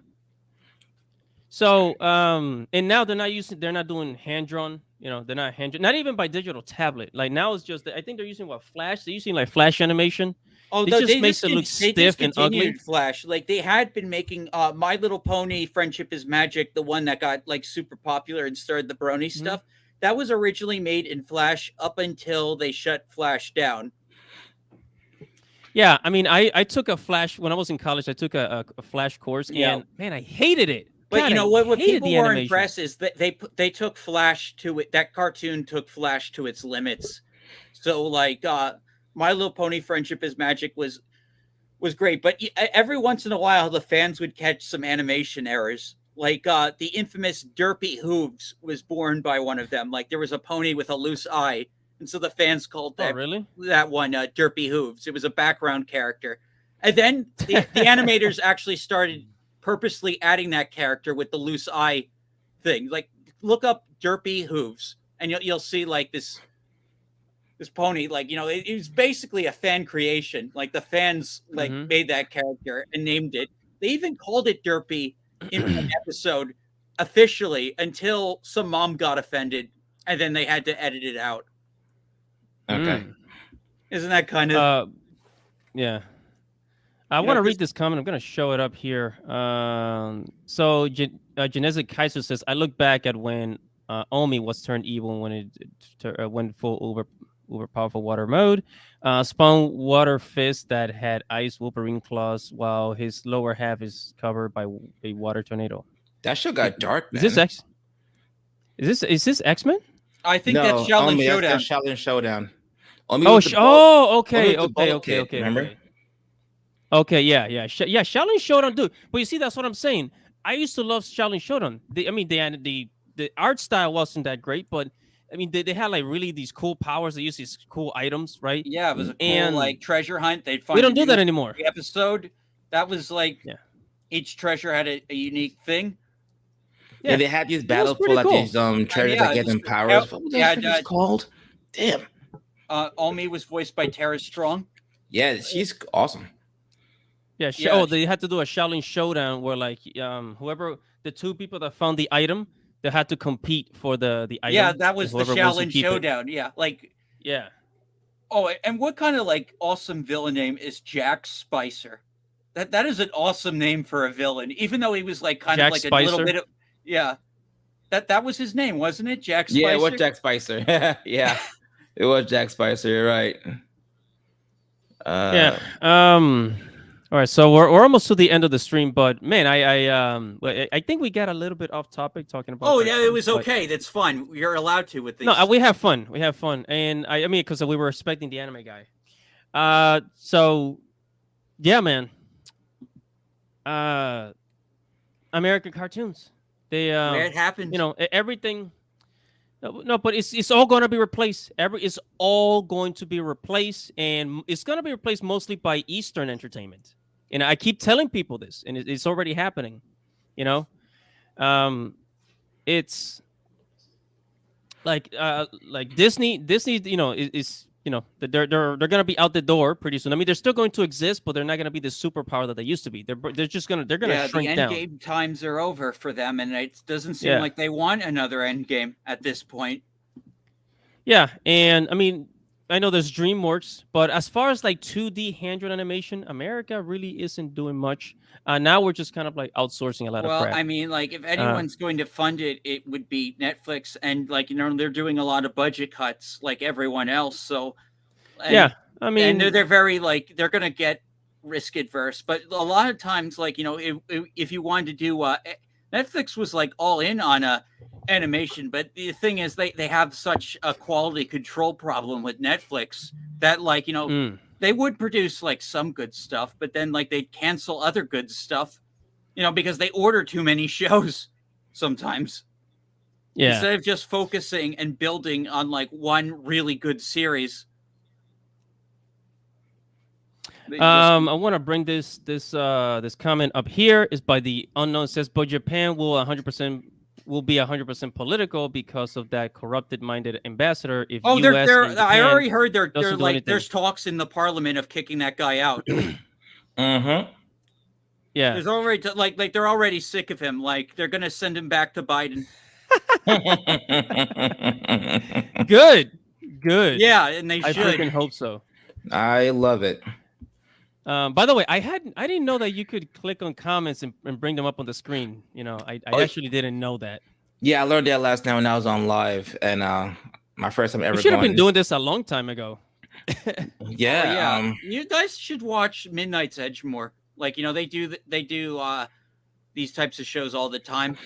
So and now they're not doing hand drawn. They're not hand drawn, not even by digital tablet. Like now it's just I think they're using Flash. They're using like Flash animation. Oh, It just makes it look stiff and ugly. Flash. Like they had been making My Little Pony Friendship is Magic, the one that got like super popular and started the Brony stuff. That was originally made in Flash up until they shut Flash down. Yeah, I mean, I took a Flash when I was in college. I took a Flash course, and man, I hated it. But God, what people were impressed is that they took Flash to it. That cartoon took Flash to its limits. So like My Little Pony Friendship is Magic was great, but every once in a while the fans would catch some animation errors. Like the infamous Derpy Hooves was born by one of them. Like there was a pony with a loose eye, and so the fans called that one Derpy Hooves. It was a background character, and then the animators actually started purposely adding that character with the loose eye thing. Like look up Derpy Hooves, and you'll see like this pony, like it was basically a fan creation. Like the fans made that character and named it. They even called it Derpy in an episode officially until some mom got offended, and then they had to edit it out. Okay, isn't that kind of yeah? I want to read this comment. I'm going to show it up here. So Genetic Kaiser says, I look back at when Omi was turned evil when it went full uber powerful water mode. Spawn water fist that had ice Wolverine claws while his lower half is covered by a water tornado. That show got dark, man. Is this X-Men? I think that's Shaolin Showdown. That's Shaolin Showdown. Okay. Remember? Okay, yeah. Shaolin Showdown, dude. But you see, that's what I'm saying. I used to love Shaolin Showdown. The art style wasn't that great, but I mean, they had like really these cool powers. They used these cool items, right? Yeah, it was a cool like treasure hunt. They'd find. We don't do that anymore. Episode that was like each treasure had a unique thing. Yeah, they had these battles full of these treasures that gave them powers. What was that called? Damn. Omi was voiced by Tara Strong. Yeah, she's awesome. Yeah. They had to do a Shaolin Showdown where like whoever the two people that found the item, they had to compete for the item. Yeah, that was the Shaolin Showdown. Yeah, like yeah. Oh, and what kind of like awesome villain name is Jack Spicer? That is an awesome name for a villain, even though he was like kind of like Spicer? A little bit of That was his name, wasn't it? Jack Spicer. Yeah, it was Jack Spicer. Yeah, it was Jack Spicer. You're right. All right, so we're almost to the end of the stream, but man, I think we got a little bit off topic talking about. Oh yeah, it was okay. That's fun. You're allowed to with these. No, we have fun. And I mean, because we were expecting the anime guy. So yeah, man. American cartoons. They where it happens. Everything. No, but it's all going to be replaced. It's all going to be replaced, and it's going to be replaced mostly by Eastern entertainment. And I keep telling people this, and it's already happening. It's like Disney. Is they're going to be out the door pretty soon. I mean, they're still going to exist, but they're not going to be the superpower that they used to be. They're going to shrink down. The endgame times are over for them, and it doesn't seem like they want another endgame at this point. Yeah, and I mean, I know there's DreamWorks, but as far as like 2D hand-drawn animation, America really isn't doing much. Now we're just kind of like outsourcing a lot of crap. Well, I mean, like if anyone's going to fund it, it would be Netflix, and like they're doing a lot of budget cuts like everyone else. So I mean, and they're very like they're going to get risk adverse, but a lot of times, like if you wanted to do Netflix was like all in on animation, but the thing is they have such a quality control problem with Netflix that like they would produce like some good stuff, but then like they'd cancel other good stuff, because they order too many shows sometimes. Yeah. Instead of just focusing and building on like one really good series. I want to bring this comment up here. Is by the unknown. It says, but Japan will be 100% political because of that corrupted-minded ambassador. If I already heard there's talks in the parliament of kicking that guy out. Mm-hmm. Yeah. There's already like they're already sick of him. Like they're gonna send him back to Biden. Good. Yeah, and they I should. freaking hope so. I love it. By the way, I didn't know that you could click on comments and bring them up on the screen. You know, I actually didn't know that. Yeah, I learned that last night when I was on live, and my first time ever. We should have been doing this a long time ago. Yeah, you guys should watch Midnight's Edge more. Like, you know, they do these types of shows all the time.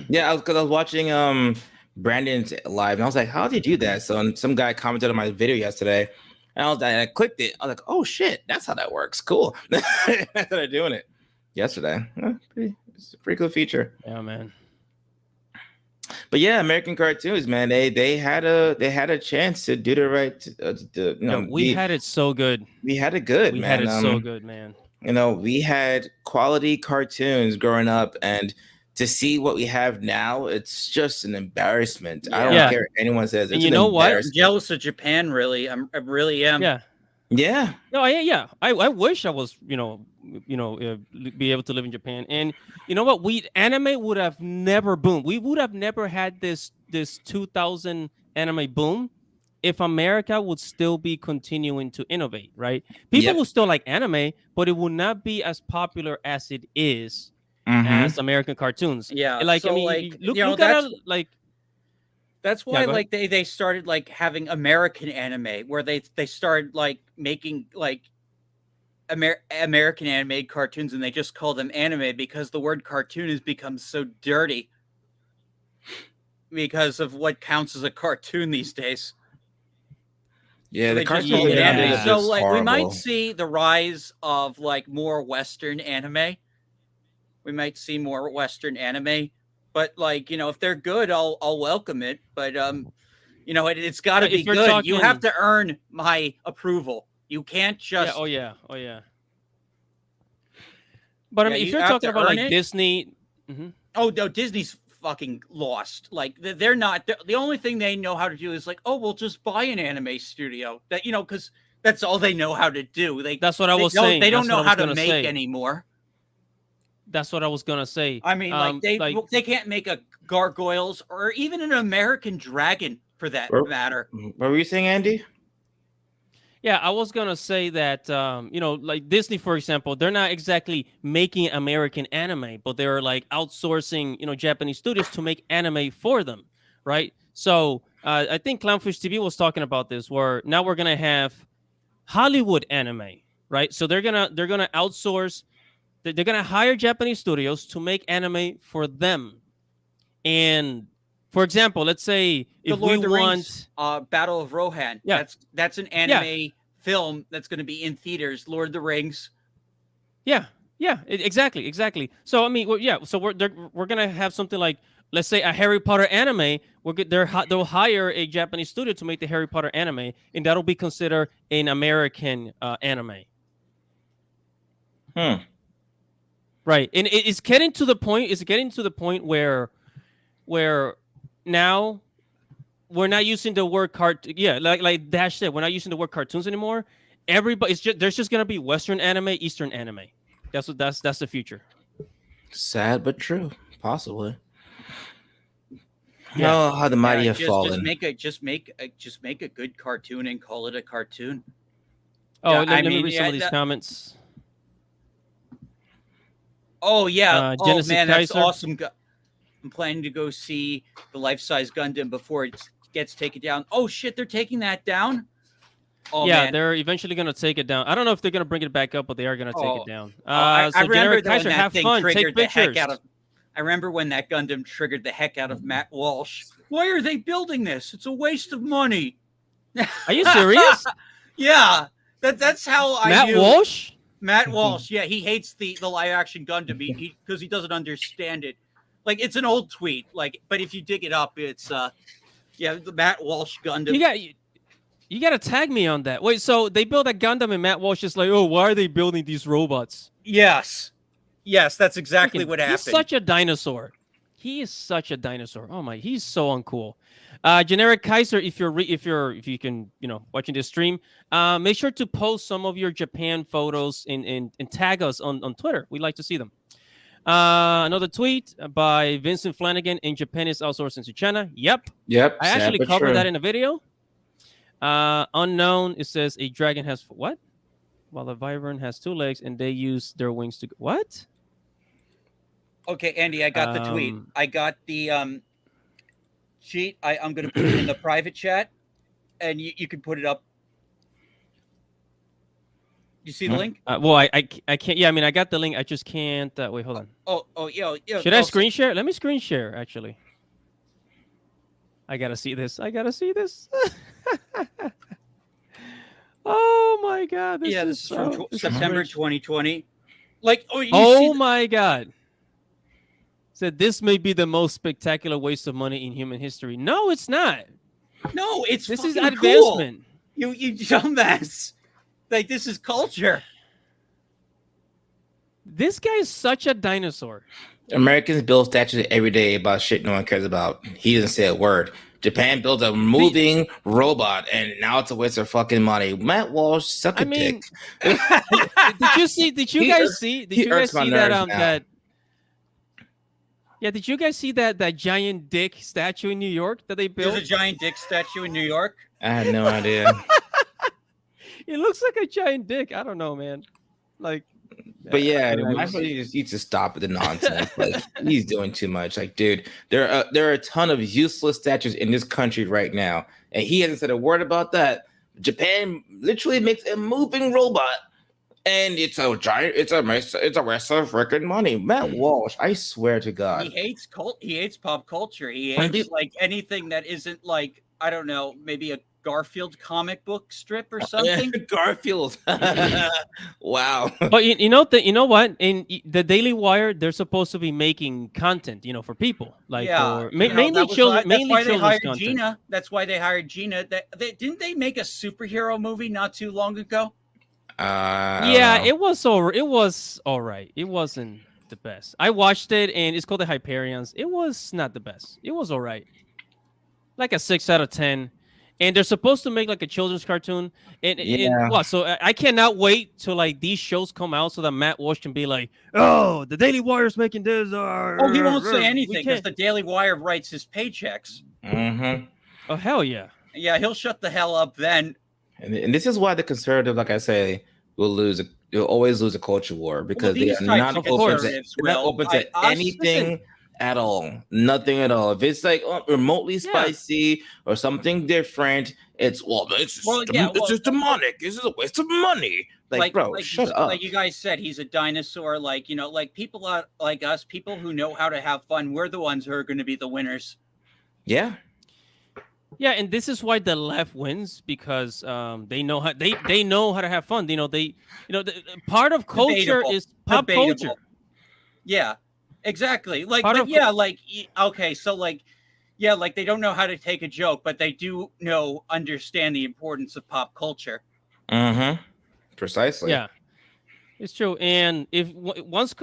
Yeah, because I was watching Brandon's live, and I was like, "How did you do that?" So some guy commented on my video yesterday, and I clicked it. I was like, "Oh shit, that's how that works. Cool." I started doing it yesterday. It's a pretty cool feature. Yeah, man. But yeah, American cartoons, man, they had a chance to do the right. We had it so good. We had it good, we man. had it so good, man. You know, we had quality cartoons growing up, and to see what we have now, it's just an embarrassment. I don't care what anyone says. And you know what? I'm jealous of Japan, really. I really am. Yeah. Yeah. No, I wish I was, be able to live in Japan. And you know what? Anime would have never boomed. We would have never had this 2000 anime boom if America would still be continuing to innovate, right? People will still like anime, but it will not be as popular as it is as American cartoons. Yeah. Like, so, I mean, like, look at it, like. That's why, like, they started like having American anime, where they started like making like American animated cartoons, and they just call them anime because the word cartoon has become so dirty because of what counts as a cartoon these days. Yeah, so the cartoon anime. So like we might see the rise of like more Western anime. We might see more Western anime. But like, you know, if they're good, I'll welcome it. But you know, it's got to be good. You have to earn my approval. You can't just. Yeah, oh yeah. But I mean, if you're talking about like Disney, oh no, Disney's fucking lost. Like they're not. The only thing they know how to do is like, oh, we'll just buy an anime studio. That, you know, because that's all they know how to do. That's what I was saying. They don't know how to make anymore. That's what I was gonna say. I mean, they can't make a Gargoyles or even an American Dragon for that matter. What were you saying, Andy? Yeah, I was gonna say that like Disney, for example, they're not exactly making American anime, but they're like outsourcing Japanese studios to make anime for them, right? So I think Clownfish TV was talking about this, where now we're gonna have Hollywood anime, right? So they're gonna outsource. They're going to hire Japanese studios to make anime for them. And for example, let's say if we want Battle of Rohan, that's an anime film that's going to be in theaters. Lord of the Rings. Yeah, exactly. So I mean, so we're going to have something like, let's say, a Harry Potter anime. They'll hire a Japanese studio to make the Harry Potter anime, and that'll be considered an American anime. Right, and it's getting to the point. It's getting to the point where now we're not using the word cartoon. Yeah, like Dash said, we're not using the word cartoons anymore. There's just gonna be Western anime, Eastern anime. That's the future. Sad but true, possibly. Yeah. Oh, how the mighty have fallen. Just make a good cartoon and call it a cartoon. Oh, let me read some of these comments. Oh yeah! Oh man, that's Kaiser. awesome! I'm planning to go see the life-size Gundam before it gets taken down. Oh shit, they're taking that down. Oh, yeah, man. They're eventually going to take it down. I don't know if they're going to bring it back up, but they are going to take it down. I remember Kaiser, have fun. Take pictures. I remember when that Gundam triggered the heck out of Matt Walsh. Why are they building this? It's a waste of money. Are you serious? Yeah, that's how I Matt knew. Walsh? Matt Walsh, yeah, he hates the live action Gundam because he doesn't understand it. Like, it's an old tweet, like, but if you dig it up, it's the Matt Walsh Gundam. You got to tag me on that. Wait, so they build a Gundam and Matt Walsh is like, oh, why are they building these robots? Yes, that's exactly what happened. He's such a dinosaur. He is such a dinosaur. Oh my, he's so uncool. Generic Kaiser, if you can, watching this stream, make sure to post some of your Japan photos and tag us on Twitter. We'd like to see them. Another tweet by Vincent Flanagan. In Japan is outsourcing to China. Yep. I actually covered that in a video. Unknown, it says a dragon has what? While a wyvern has 2 legs and they use their wings to what? Okay, Andy, I got the tweet. I got the sheet. I'm going to put it in the private chat, and you can put it up. You see the link? Well, I can't. Yeah, I mean, I got the link. I just can't. Wait, hold on. Yeah. Should I screen share? Let me screen share, actually. I got to see this. Oh, my God. This is from September 2020. Like, my God. Said this may be the most spectacular waste of money in human history. No, it's not. No, this is advancement. Cool. You dumbass. Like, this is culture. This guy is such a dinosaur. Americans build statues every day about shit no one cares about. He doesn't say a word. Japan builds a moving robot, and now it's a waste of fucking money. Matt Walsh, suck a dick. Did you guys see that? Yeah, did you guys see that giant dick statue in New York that they built? There's a giant dick statue in New York? I had no idea. It looks like a giant dick. I don't know, man. Like, but yeah, Michael just needs to stop with the nonsense. Like, he's doing too much. Like, dude, there are a ton of useless statues in this country right now, and he hasn't said a word about that. Japan literally makes a moving robot, and it's a waste of freaking money. Matt Walsh, I swear to God, he hates pop culture. He hates like anything that isn't like, I don't know, maybe a Garfield comic book strip or something. Garfield. Wow. But you know what? In the Daily Wire, they're supposed to be making content, for people, like mainly children. Mainly children's content. Gina. That's why they hired Gina. Didn't they make a superhero movie not too long ago? Yeah, it was all right. It wasn't the best. I watched it, and it's called The Hyperions. It was not the best. It was all right, like a 6 out of 10. And they're supposed to make like a children's cartoon. So I cannot wait till like these shows come out so that Matt Walsh can be like, oh, the Daily Wire's making this. He won't say anything because the Daily Wire writes his paychecks. Mm-hmm. Oh, hell yeah. Yeah, he'll shut the hell up then. And this is why the conservative, like I say, will always lose a culture war because they are not open to anything at all. Nothing at all. If it's like remotely spicy or something different, it's just demonic. This is a waste of money. Like bro, shut up. Like you guys said, he's a dinosaur. Like, like people like us, people who know how to have fun, we're the ones who are going to be the winners. Yeah. Yeah, and this is why the left wins because they know how they know how to have fun. Part of culture is pop culture. Yeah. Exactly. Like, okay, so like they don't know how to take a joke, but they do understand the importance of pop culture. Mm-hmm. Precisely. Yeah, it's true. And if once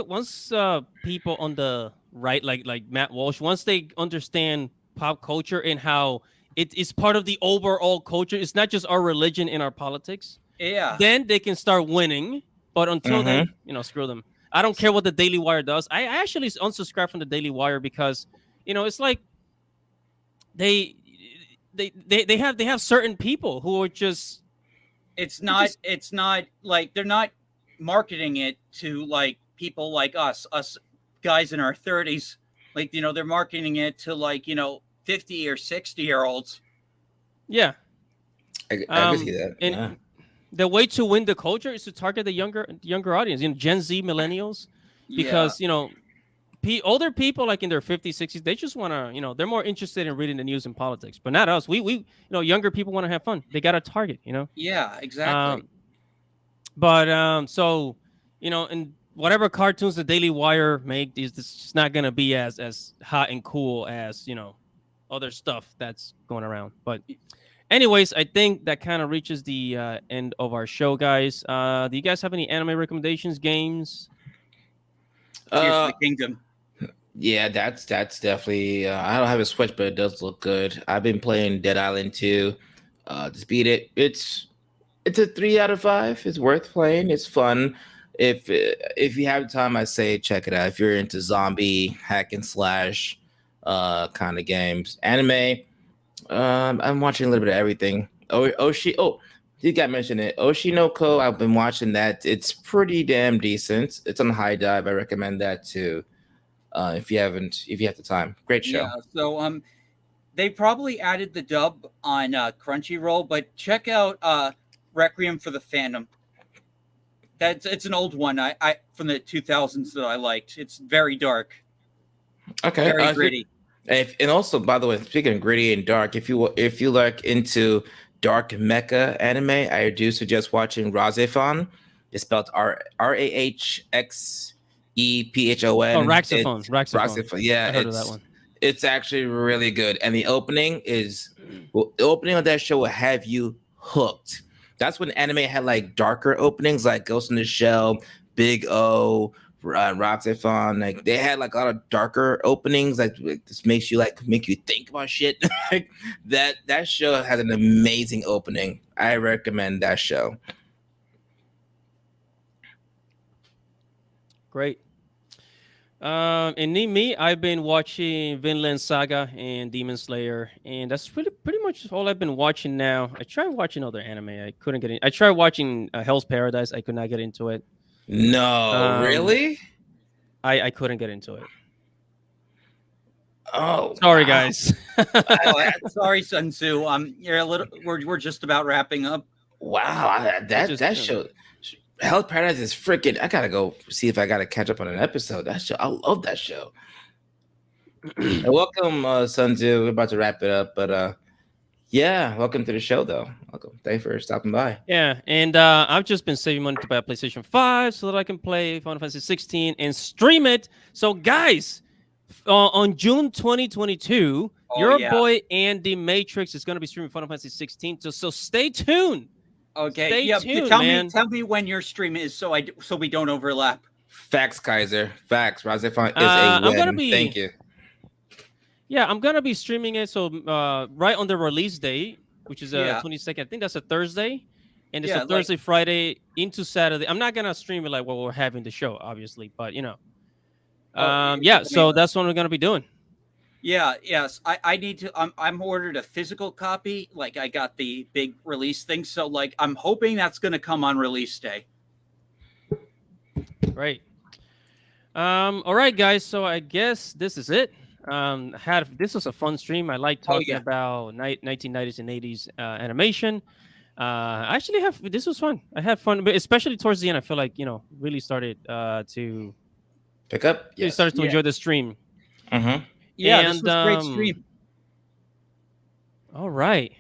people on the right, like Matt Walsh, once they understand pop culture and how it is part of the overall culture, it's not just our religion and our politics. Yeah. Then they can start winning. But until then, screw them. I don't care what the Daily Wire does. I actually unsubscribe from the Daily Wire because, it's like they have certain people who are just. It's not like they're not marketing it to like people like us guys in our 30s. Like, they're marketing it to like, 50 or 60-year-olds. Yeah. I can see that. The way to win the culture is to target the younger audience, Gen Z, millennials, because older people like in their 50s, 60s, they just want to, they're more interested in reading the news and politics, but not us. We younger people want to have fun. They got a target, Yeah, exactly. So, and whatever cartoons the Daily Wire make, this is not gonna be as hot and cool as other stuff that's going around, but. Anyways, I think that kind of reaches the end of our show, guys. Do you guys have any anime recommendations, games? Tears of the Kingdom. Yeah, that's definitely. I don't have a Switch, but it does look good. I've been playing Dead Island 2. Just beat it. It's a 3 out of 5. It's worth playing. It's fun. If you have time, I say check it out. If you're into zombie hack and slash kind of games, anime. I'm watching a little bit of everything. Oh, you got mentioned it. Oshinoko. I've been watching that. It's pretty damn decent. It's on High Dive. I recommend that too. If you have the time, great show. Yeah. So they probably added the dub on Crunchyroll, but check out Requiem for the Phantom. It's an old one. I from the 2000s that I liked. It's very dark. Okay, very gritty. And also, by the way, speaking of gritty and dark, if you like into dark mecha anime, I do suggest watching Razefon. It's spelled Rahxephon. Oh, Raxophone. Yeah, I heard of that one. It's actually really good, and the opening of that show will have you hooked. That's when anime had like darker openings, like Ghost in the Shell, Big O, Roxanne. Like they had like a lot of darker openings, like this make you think about shit. Like that show has an amazing opening. I recommend that show. Great. And me, I've been watching Vinland Saga and Demon Slayer, and that's really pretty much all I've been watching now. I tried watching other anime, I couldn't get in. I tried watching Hell's Paradise, I could not get into it. No, really? I couldn't get into it. Oh, sorry, wow. guys. Sorry, Sun Tzu. You're a little. We're just about wrapping up. Wow, that show. Hell's Paradise is freaking. I gotta go see if I gotta catch up on an episode. That show, I love that show. And welcome, Sun Tzu. We're about to wrap it up, but yeah, welcome to the show, though. Welcome. Thanks for stopping by. Yeah, and I've just been saving money to buy a PlayStation 5 so that I can play Final Fantasy 16 and stream it. So, guys, on June 2022, boy Andy Matrix is going to be streaming Final Fantasy 16. So stay tuned. Okay. Stay tuned, tell me when your stream is so we don't overlap. Facts, Kaiser. Facts. Razefon is a win. I'm gonna be, Thank you. Yeah, I'm gonna be streaming it. So right on the release date, which is 22nd. I think that's a Thursday, and it's a Thursday, Friday into Saturday. I'm not gonna stream it like while we're having the show, obviously, but so that's what we're gonna be doing. Yeah, yes. I need to. I'm ordered a physical copy. Like I got the big release thing, so like I'm hoping that's going to come on release day. Great. All right, guys. So I guess this is it. This was a fun stream. I like talking about 1990s and 80s animation. I actually this was fun. I had fun, but especially towards the end, I feel like really started to pick up. Really started to enjoy the stream. Mm-hmm. Yeah, and, this was a great stream. All right.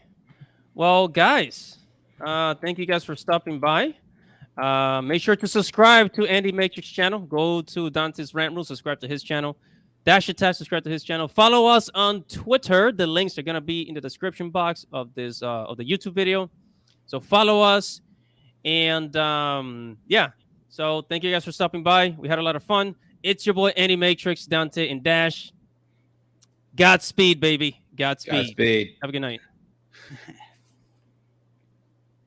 Well, guys, thank you guys for stopping by. Make sure to subscribe to Andy Matrix channel. Go to Dante's Rant Room, subscribe to his channel. Dash Attack, subscribe to his channel. Follow us on Twitter. The links are gonna be in the description box of this of the YouTube video. So follow us, and yeah. So thank you guys for stopping by. We had a lot of fun. It's your boy Andy Matrix, Dante, and Dash. Godspeed, baby. Godspeed. Godspeed. Have a good night.